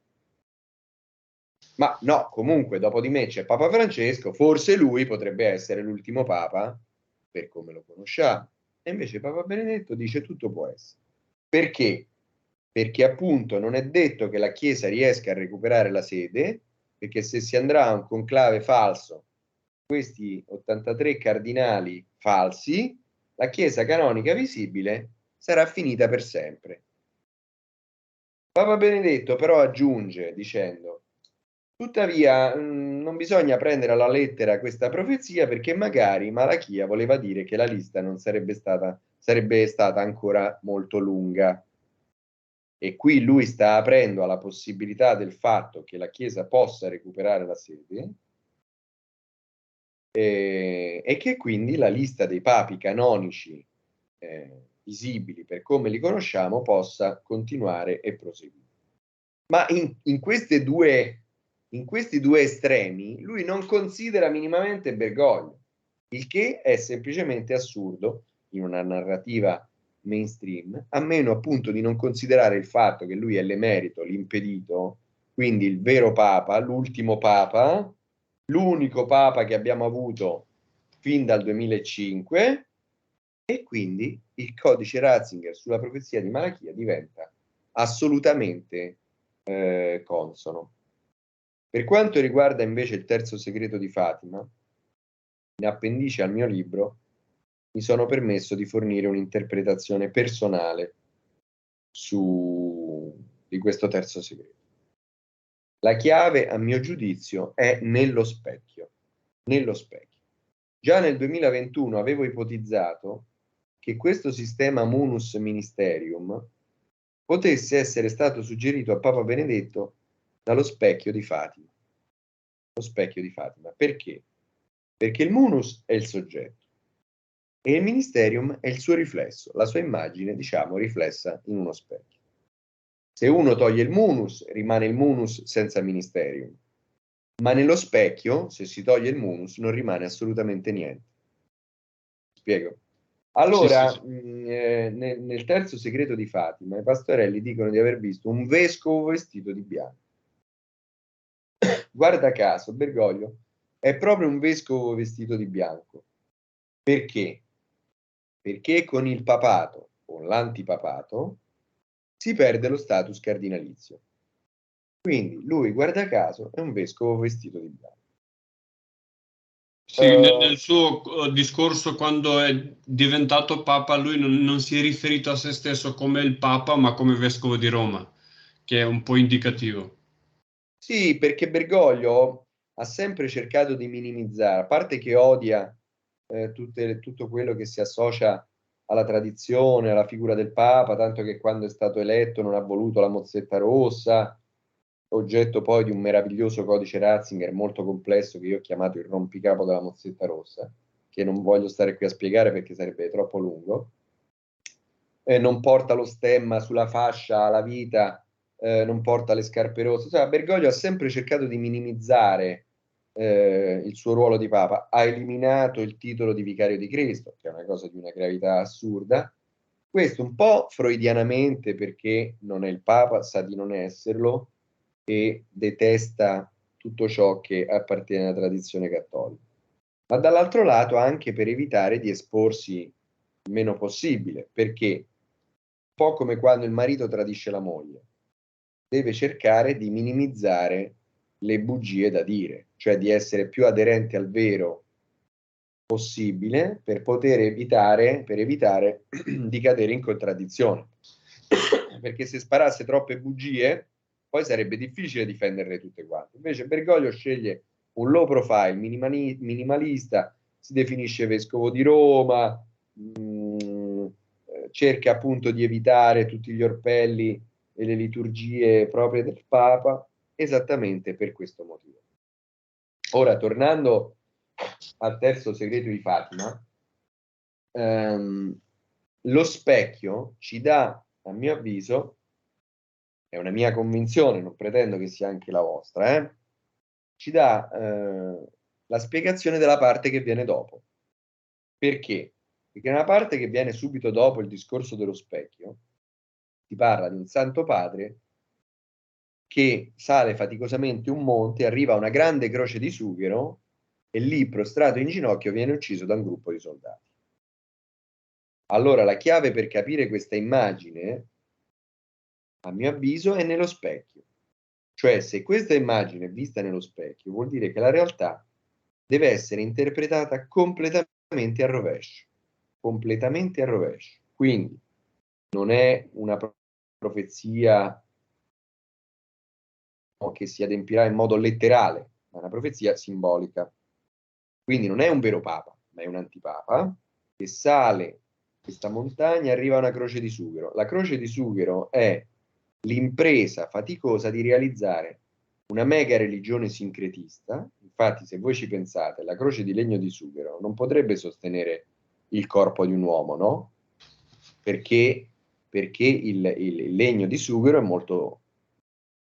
ma no, comunque dopo di me c'è Papa Francesco, forse lui potrebbe essere l'ultimo papa per come lo conosciamo. E invece Papa Benedetto dice tutto può essere. Perché? Perché appunto non è detto che la Chiesa riesca a recuperare la sede, perché se si andrà a un conclave falso, questi 83 cardinali falsi, la Chiesa canonica visibile sarà finita per sempre. Papa Benedetto però aggiunge dicendo, tuttavia non bisogna prendere alla lettera questa profezia perché magari Malachia voleva dire che la lista non sarebbe stata ancora molto lunga. E qui lui sta aprendo alla possibilità del fatto che la Chiesa possa recuperare la sede e che quindi la lista dei papi canonici visibili per come li conosciamo possa continuare e proseguire. Ma in questi due estremi lui non considera minimamente Bergoglio, il che è semplicemente assurdo in una narrativa mainstream, a meno appunto di non considerare il fatto che lui è l'emerito, l'impedito, quindi il vero papa, l'ultimo papa, l'unico papa che abbiamo avuto fin dal 2005 e quindi il codice Ratzinger sulla profezia di Malachia diventa assolutamente consono. Per quanto riguarda invece il terzo segreto di Fatima, in appendice al mio libro mi sono permesso di fornire un'interpretazione personale di questo terzo segreto. La chiave, a mio giudizio, è nello specchio. Nello specchio. Già nel 2021 avevo ipotizzato che questo sistema Munus Ministerium potesse essere stato suggerito a Papa Benedetto dallo specchio di Fatima. Lo specchio di Fatima. Perché? Perché il munus è il soggetto e il ministerium è il suo riflesso, la sua immagine, diciamo, riflessa in uno specchio. Se uno toglie il munus, rimane il munus senza ministerium, ma nello specchio, se si toglie il munus, non rimane assolutamente niente. Spiego? Sì, sì, Allora, sì. nel terzo segreto di Fatima, i pastorelli dicono di aver visto un vescovo vestito di bianco. Guarda caso, Bergoglio è proprio un vescovo vestito di bianco. Perché? Perché con il papato, con l'antipapato, si perde lo status cardinalizio. Quindi lui, guarda caso, è un vescovo vestito di bianco. Sì, nel suo discorso, quando è diventato Papa, lui non si è riferito a se stesso come il Papa, ma come Vescovo di Roma, che è un po' indicativo. Sì, perché Bergoglio ha sempre cercato di minimizzare, a parte che odia tutto quello che si associa alla tradizione, alla figura del Papa, tanto che quando è stato eletto non ha voluto la mozzetta rossa, oggetto poi di un meraviglioso codice Ratzinger molto complesso che io ho chiamato il rompicapo della mozzetta rossa, che non voglio stare qui a spiegare perché sarebbe troppo lungo. Non porta lo stemma sulla fascia alla vita, non porta le scarpe rosse. Insomma, Bergoglio ha sempre cercato di minimizzare il suo ruolo di Papa, ha eliminato il titolo di vicario di Cristo, che è una cosa di una gravità assurda. Questo un po' freudianamente perché non è il Papa, sa di non esserlo e detesta tutto ciò che appartiene alla tradizione cattolica. ma dall'altro lato anche per evitare di esporsi il meno possibile, perché un po' come quando il marito tradisce la moglie, deve cercare di minimizzare le bugie da dire, cioè di essere più aderente al vero possibile per evitare di cadere in contraddizione. Perché se sparasse troppe bugie, poi sarebbe difficile difenderle tutte quante. Invece Bergoglio sceglie un low profile minimalista, si definisce vescovo di Roma, cerca appunto di evitare tutti gli orpelli e le liturgie proprie del Papa, esattamente per questo motivo. Ora, tornando al terzo segreto di Fatima, lo specchio ci dà, a mio avviso, è una mia convinzione, non pretendo che sia anche la vostra, ci dà la spiegazione della parte che viene dopo. Perché? Perché nella parte che viene subito dopo il discorso dello specchio, si parla di un Santo Padre che sale faticosamente un monte, arriva a una grande croce di sughero e lì, prostrato in ginocchio, viene ucciso da un gruppo di soldati. Allora, la chiave per capire questa immagine, a mio avviso, è nello specchio. Cioè, se questa immagine è vista nello specchio, vuol dire che la realtà deve essere interpretata completamente a rovescio. Completamente a rovescio. Quindi, non è una profezia che si adempirà in modo letterale, ma è una profezia simbolica. Quindi non è un vero papa, ma è un antipapa che sale questa montagna e arriva a una croce di sughero. La croce di sughero è l'impresa faticosa di realizzare una mega religione sincretista. Infatti, se voi ci pensate, la croce di legno di sughero non potrebbe sostenere il corpo di un uomo, no? Perché il legno di sughero è molto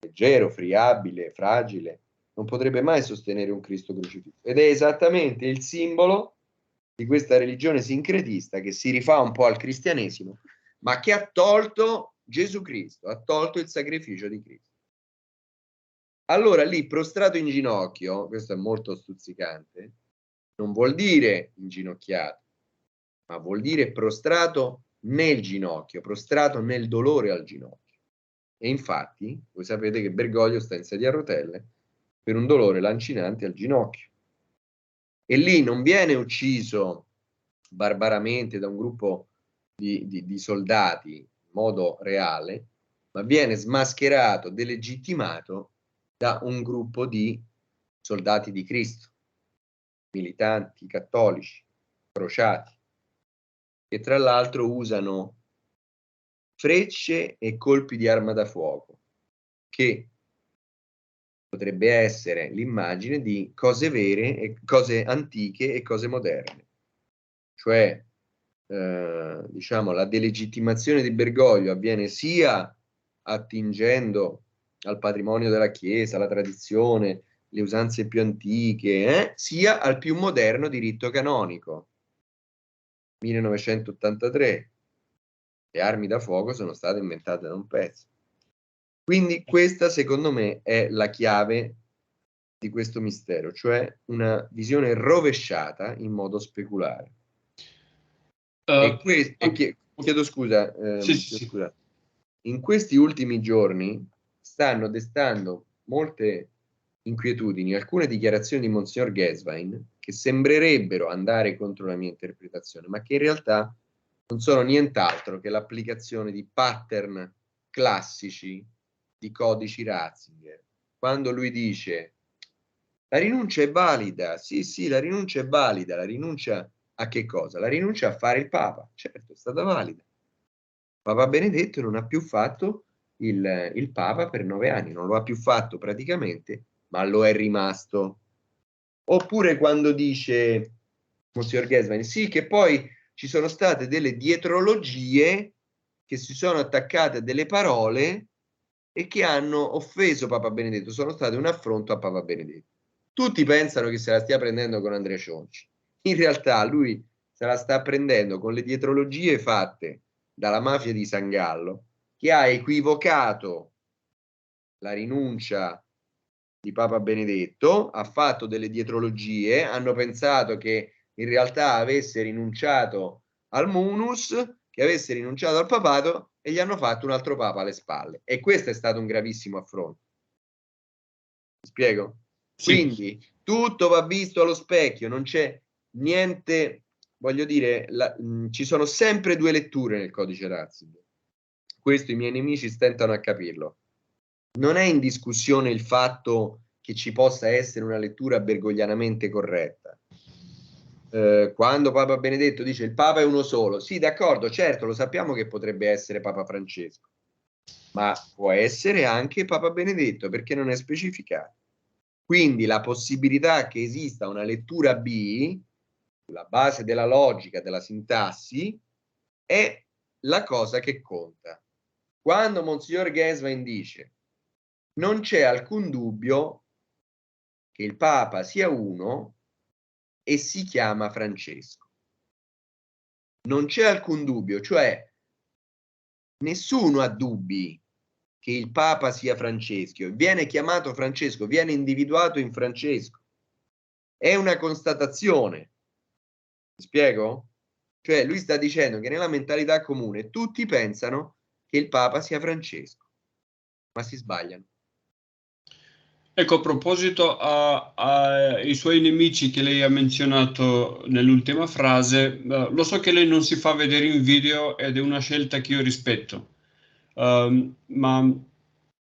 leggero, friabile, fragile, non potrebbe mai sostenere un Cristo crocifisso. Ed è esattamente il simbolo di questa religione sincretista che si rifà un po' al cristianesimo, ma che ha tolto Gesù Cristo, ha tolto il sacrificio di Cristo. Allora lì prostrato in ginocchio, questo è molto stuzzicante, non vuol dire inginocchiato, ma vuol dire prostrato nel ginocchio, prostrato nel dolore al ginocchio. E infatti, voi sapete che Bergoglio sta in sedia a rotelle per un dolore lancinante al ginocchio. E lì non viene ucciso barbaramente da un gruppo di soldati in modo reale, ma viene smascherato, delegittimato da un gruppo di soldati di Cristo, militanti cattolici, crociati, che tra l'altro usano frecce e colpi di arma da fuoco, che potrebbe essere l'immagine di cose vere, e cose antiche e cose moderne. Cioè, diciamo, la delegittimazione di Bergoglio avviene sia attingendo al patrimonio della Chiesa, alla tradizione, le usanze più antiche, sia al più moderno diritto canonico. 1983. Le armi da fuoco sono state inventate da un pezzo. Quindi questa, secondo me, è la chiave di questo mistero, cioè una visione rovesciata in modo speculare. Chiedo scusa, scusa. In questi ultimi giorni stanno destando molte inquietudini alcune dichiarazioni di Monsignor Geswein che sembrerebbero andare contro la mia interpretazione, ma che in realtà non sono nient'altro che l'applicazione di pattern classici di codici Ratzinger. Quando lui dice la rinuncia è valida, sì, la rinuncia è valida, la rinuncia a che cosa? La rinuncia a fare il Papa, certo, è stata valida. Papa Benedetto non ha più fatto il Papa per 9 anni, non lo ha più fatto praticamente, ma lo è rimasto. Oppure quando dice Monsignor Geswein, sì, che poi ci sono state delle dietrologie che si sono attaccate a delle parole e che hanno offeso Papa Benedetto, sono state un affronto a Papa Benedetto. Tutti pensano che se la stia prendendo con Andrea Cionci. In realtà lui se la sta prendendo con le dietrologie fatte dalla mafia di San Gallo, che ha equivocato la rinuncia di Papa Benedetto, ha fatto delle dietrologie, hanno pensato che in realtà avesse rinunciato al munus, che avesse rinunciato al papato, e gli hanno fatto un altro papa alle spalle. E questo è stato un gravissimo affronto. Mi spiego? Sì. Quindi tutto va visto allo specchio, non c'è niente, voglio dire, ci sono sempre due letture nel codice Ratzinger. Questo i miei nemici stentano a capirlo. Non è in discussione il fatto che ci possa essere una lettura bergoglianamente corretta. Quando Papa Benedetto dice il Papa è uno solo, sì, d'accordo, certo, lo sappiamo che potrebbe essere Papa Francesco, ma può essere anche Papa Benedetto, perché non è specificato. Quindi la possibilità che esista una lettura B, sulla base della logica, della sintassi, è la cosa che conta. Quando Monsignor Geswein dice non c'è alcun dubbio che il Papa sia uno e si chiama Francesco. Non c'è alcun dubbio, cioè nessuno ha dubbi che il Papa sia Francesco, viene chiamato Francesco, viene individuato in Francesco. È una constatazione. Mi spiego? Cioè lui sta dicendo che nella mentalità comune tutti pensano che il Papa sia Francesco, ma si sbagliano. Ecco, a proposito ai suoi nemici che lei ha menzionato nell'ultima frase, lo so che lei non si fa vedere in video ed è una scelta che io rispetto, ma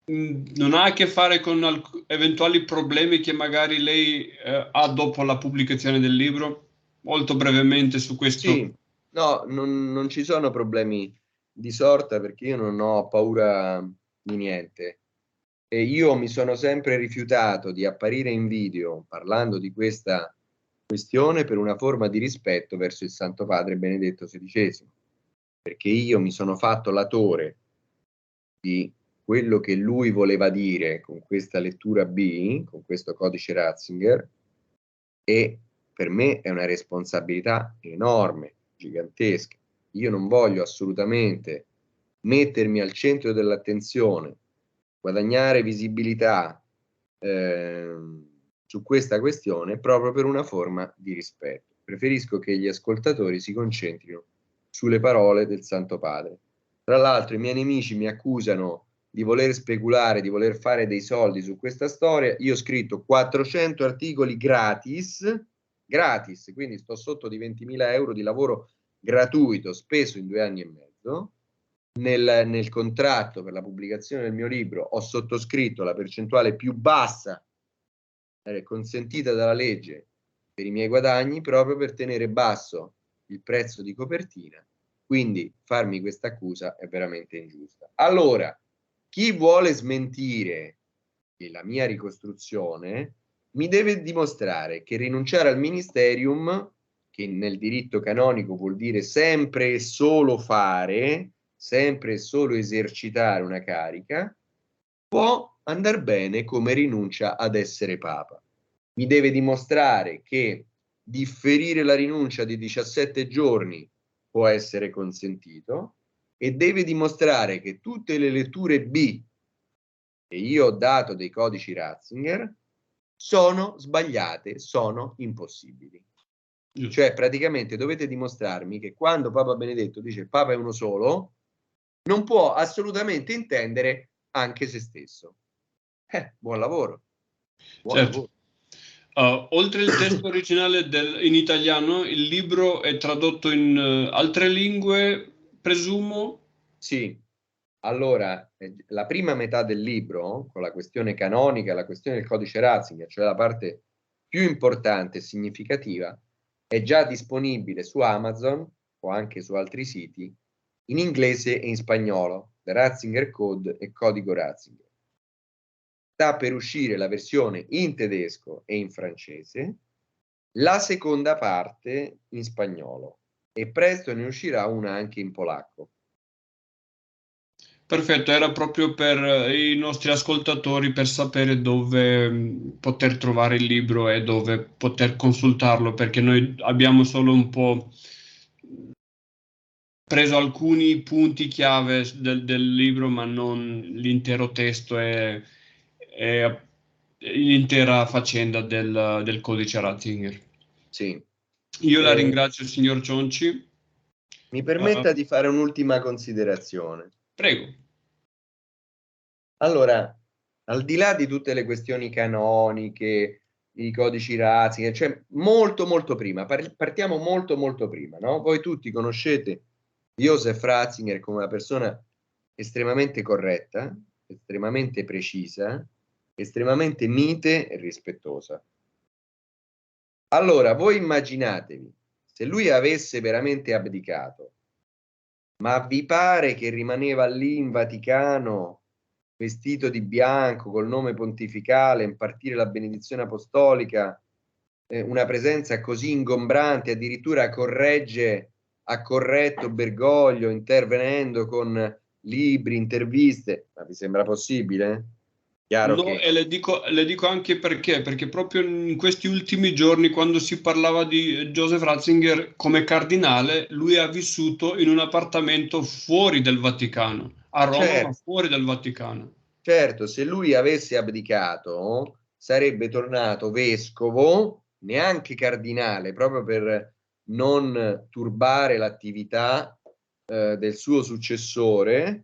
non ha a che fare con eventuali problemi che magari lei ha dopo la pubblicazione del libro? Molto brevemente su questo. Sì, no, non ci sono problemi di sorta perché io non ho paura di niente. E io mi sono sempre rifiutato di apparire in video parlando di questa questione per una forma di rispetto verso il Santo Padre Benedetto XVI, perché io mi sono fatto latore di quello che lui voleva dire con questa lettura B, con questo codice Ratzinger, e per me è una responsabilità enorme, gigantesca. Io non voglio assolutamente mettermi al centro dell'attenzione, guadagnare visibilità su questa questione proprio per una forma di rispetto. Preferisco che gli ascoltatori si concentrino sulle parole del Santo Padre. Tra l'altro i miei nemici mi accusano di voler speculare, di voler fare dei soldi su questa storia. Io ho scritto 400 articoli gratis, quindi sto sotto di 20.000 euro di lavoro gratuito, speso in 2 anni e mezzo. Nel contratto per la pubblicazione del mio libro ho sottoscritto la percentuale più bassa consentita dalla legge per i miei guadagni proprio per tenere basso il prezzo di copertina. Quindi farmi questa accusa è veramente ingiusta. Allora, chi vuole smentire la mia ricostruzione mi deve dimostrare che rinunciare al ministerium, che nel diritto canonico vuol dire sempre e solo fare, sempre e solo esercitare una carica, può andar bene come rinuncia ad essere papa. Mi deve dimostrare che differire la rinuncia di 17 giorni può essere consentito e deve dimostrare che tutte le letture B che io ho dato dei codici Ratzinger sono sbagliate, sono impossibili. Cioè praticamente dovete dimostrarmi che quando Papa Benedetto dice il Papa è uno solo, non può assolutamente intendere anche se stesso. Buon lavoro. Buon Certo. lavoro. Oltre il testo originale in italiano, il libro è tradotto in altre lingue, presumo? Sì, allora la prima metà del libro, con la questione canonica, la questione del codice Ratzinger, cioè la parte più importante e significativa, è già disponibile su Amazon o anche su altri siti in inglese e in spagnolo, The Ratzinger Code e Codigo Ratzinger. Sta per uscire la versione in tedesco e in francese, la seconda parte in spagnolo e presto ne uscirà una anche in polacco. Perfetto, era proprio per i nostri ascoltatori per sapere dove poter trovare il libro e dove poter consultarlo, perché noi abbiamo solo un po' preso alcuni punti chiave del libro, ma non l'intero testo. È l'intera faccenda del codice Ratzinger. Sì. Io la ringrazio, signor Cionci. Mi permetta di fare un'ultima considerazione. Prego. Allora, al di là di tutte le questioni canoniche, i codici Ratzinger, cioè molto prima, partiamo molto prima, no? Voi tutti conoscete Joseph Ratzinger come una persona estremamente corretta, estremamente precisa, estremamente mite e rispettosa. Allora, voi immaginatevi, se lui avesse veramente abdicato, ma vi pare che rimaneva lì in Vaticano vestito di bianco col nome pontificale, impartire la benedizione apostolica, una presenza così ingombrante, addirittura ha corretto Bergoglio intervenendo con libri, interviste, ma vi sembra possibile? Chiaro No, che e le dico anche perché proprio in questi ultimi giorni, quando si parlava di Joseph Ratzinger come cardinale, lui ha vissuto in un appartamento fuori del Vaticano, a Roma, ma certo, fuori dal Vaticano. certo, se lui avesse abdicato, sarebbe tornato vescovo, neanche cardinale, proprio per non turbare l'attività del suo successore,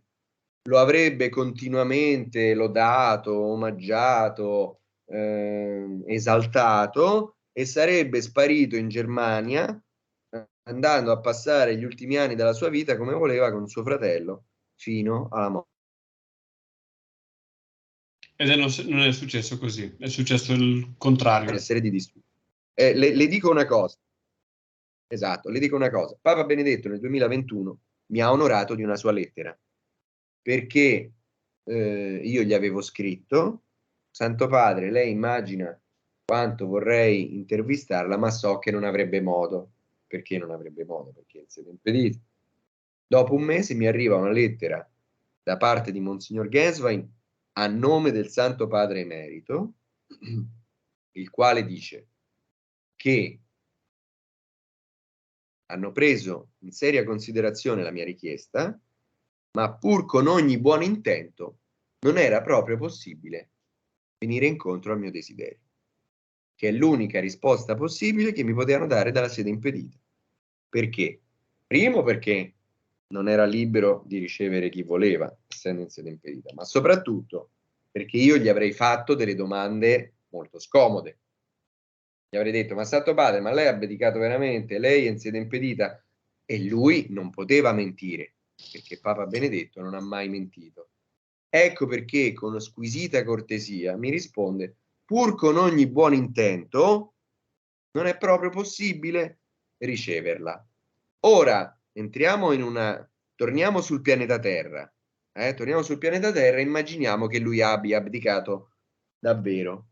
lo avrebbe continuamente lodato, omaggiato, esaltato e sarebbe sparito in Germania, andando a passare gli ultimi anni della sua vita come voleva con suo fratello, fino alla morte. Ed non è successo così, è successo il contrario. Essere di distrutto. Le dico una cosa, esatto, le dico una cosa. Papa Benedetto nel 2021 mi ha onorato di una sua lettera, perché io gli avevo scritto: Santo Padre, lei immagina quanto vorrei intervistarla, ma so che non avrebbe modo. Perché non avrebbe modo? Perché siete impediti. Dopo un mese mi arriva una lettera da parte di Monsignor Genswein a nome del Santo Padre Emerito, il quale dice che hanno preso in seria considerazione la mia richiesta, ma pur con ogni buon intento non era proprio possibile venire incontro al mio desiderio, che è l'unica risposta possibile che mi potevano dare dalla sede impedita. Perché? Primo, perché non era libero di ricevere chi voleva, essendo in sede impedita, ma soprattutto perché io gli avrei fatto delle domande molto scomode. Gli avrei detto: ma Santo Padre, ma lei ha abdicato veramente? Lei è in sede impedita? E lui non poteva mentire, perché Papa Benedetto non ha mai mentito. Ecco perché con squisita cortesia mi risponde: pur con ogni buon intento, non è proprio possibile riceverla. Ora torniamo sul pianeta Terra. Torniamo sul pianeta Terra e immaginiamo che lui abbia abdicato davvero.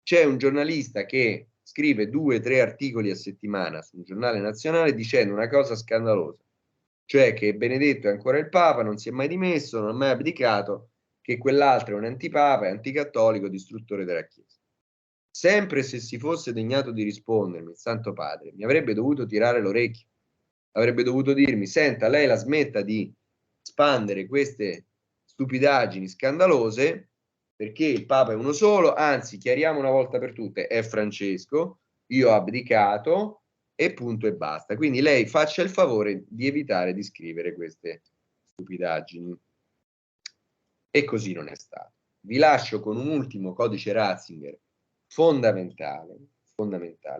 C'è un giornalista che scrive 2 o 3 articoli a settimana su un giornale nazionale dicendo una cosa scandalosa, cioè che Benedetto è ancora il Papa, non si è mai dimesso, non ha mai abdicato, che quell'altro è un antipapa, è anticattolico, distruttore della Chiesa. Sempre se si fosse degnato di rispondermi il Santo Padre, mi avrebbe dovuto tirare l'orecchio, avrebbe dovuto dirmi: senta, lei la smetta di spandere queste stupidaggini scandalose, perché il Papa è uno solo, anzi, chiariamo una volta per tutte, è Francesco, io ho abdicato e punto e basta. Quindi lei faccia il favore di evitare di scrivere queste stupidaggini. E così non è stato. Vi lascio con un ultimo codice Ratzinger fondamentale,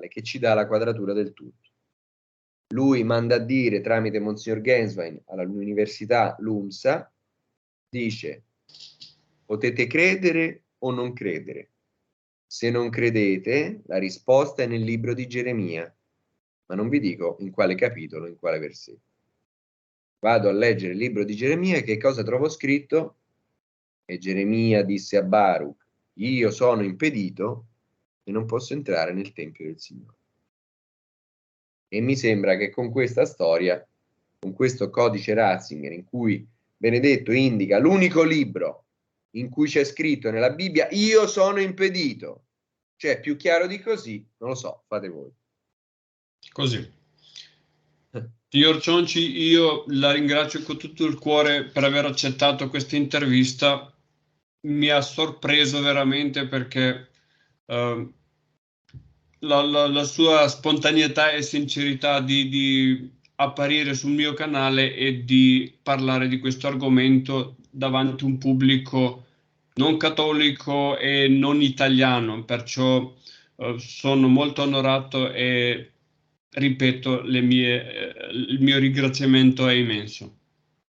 che ci dà la quadratura del tutto. Lui manda a dire tramite Monsignor Genswein all'università LUMSA, dice: potete credere o non credere. Se non credete, la risposta è nel libro di Geremia, ma non vi dico in quale capitolo, in quale versetto. Vado a leggere il libro di Geremia e che cosa trovo scritto? E Geremia disse a Baruch: io sono impedito e non posso entrare nel Tempio del Signore. E mi sembra che con questa storia, con questo codice Ratzinger, in cui Benedetto indica l'unico libro in cui c'è scritto nella Bibbia io sono impedito, cioè più chiaro di così, non lo so, fate voi. Così. Signor Cionci, io la ringrazio con tutto il cuore per aver accettato questa intervista. Mi ha sorpreso veramente perché la sua spontaneità e sincerità di apparire sul mio canale e di parlare di questo argomento davanti a un pubblico non cattolico e non italiano, perciò sono molto onorato e ripeto il mio ringraziamento è immenso.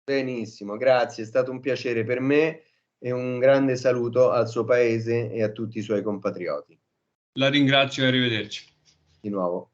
Benissimo, grazie, è stato un piacere per me e un grande saluto al suo paese e a tutti i suoi compatrioti. La ringrazio e arrivederci. Di nuovo.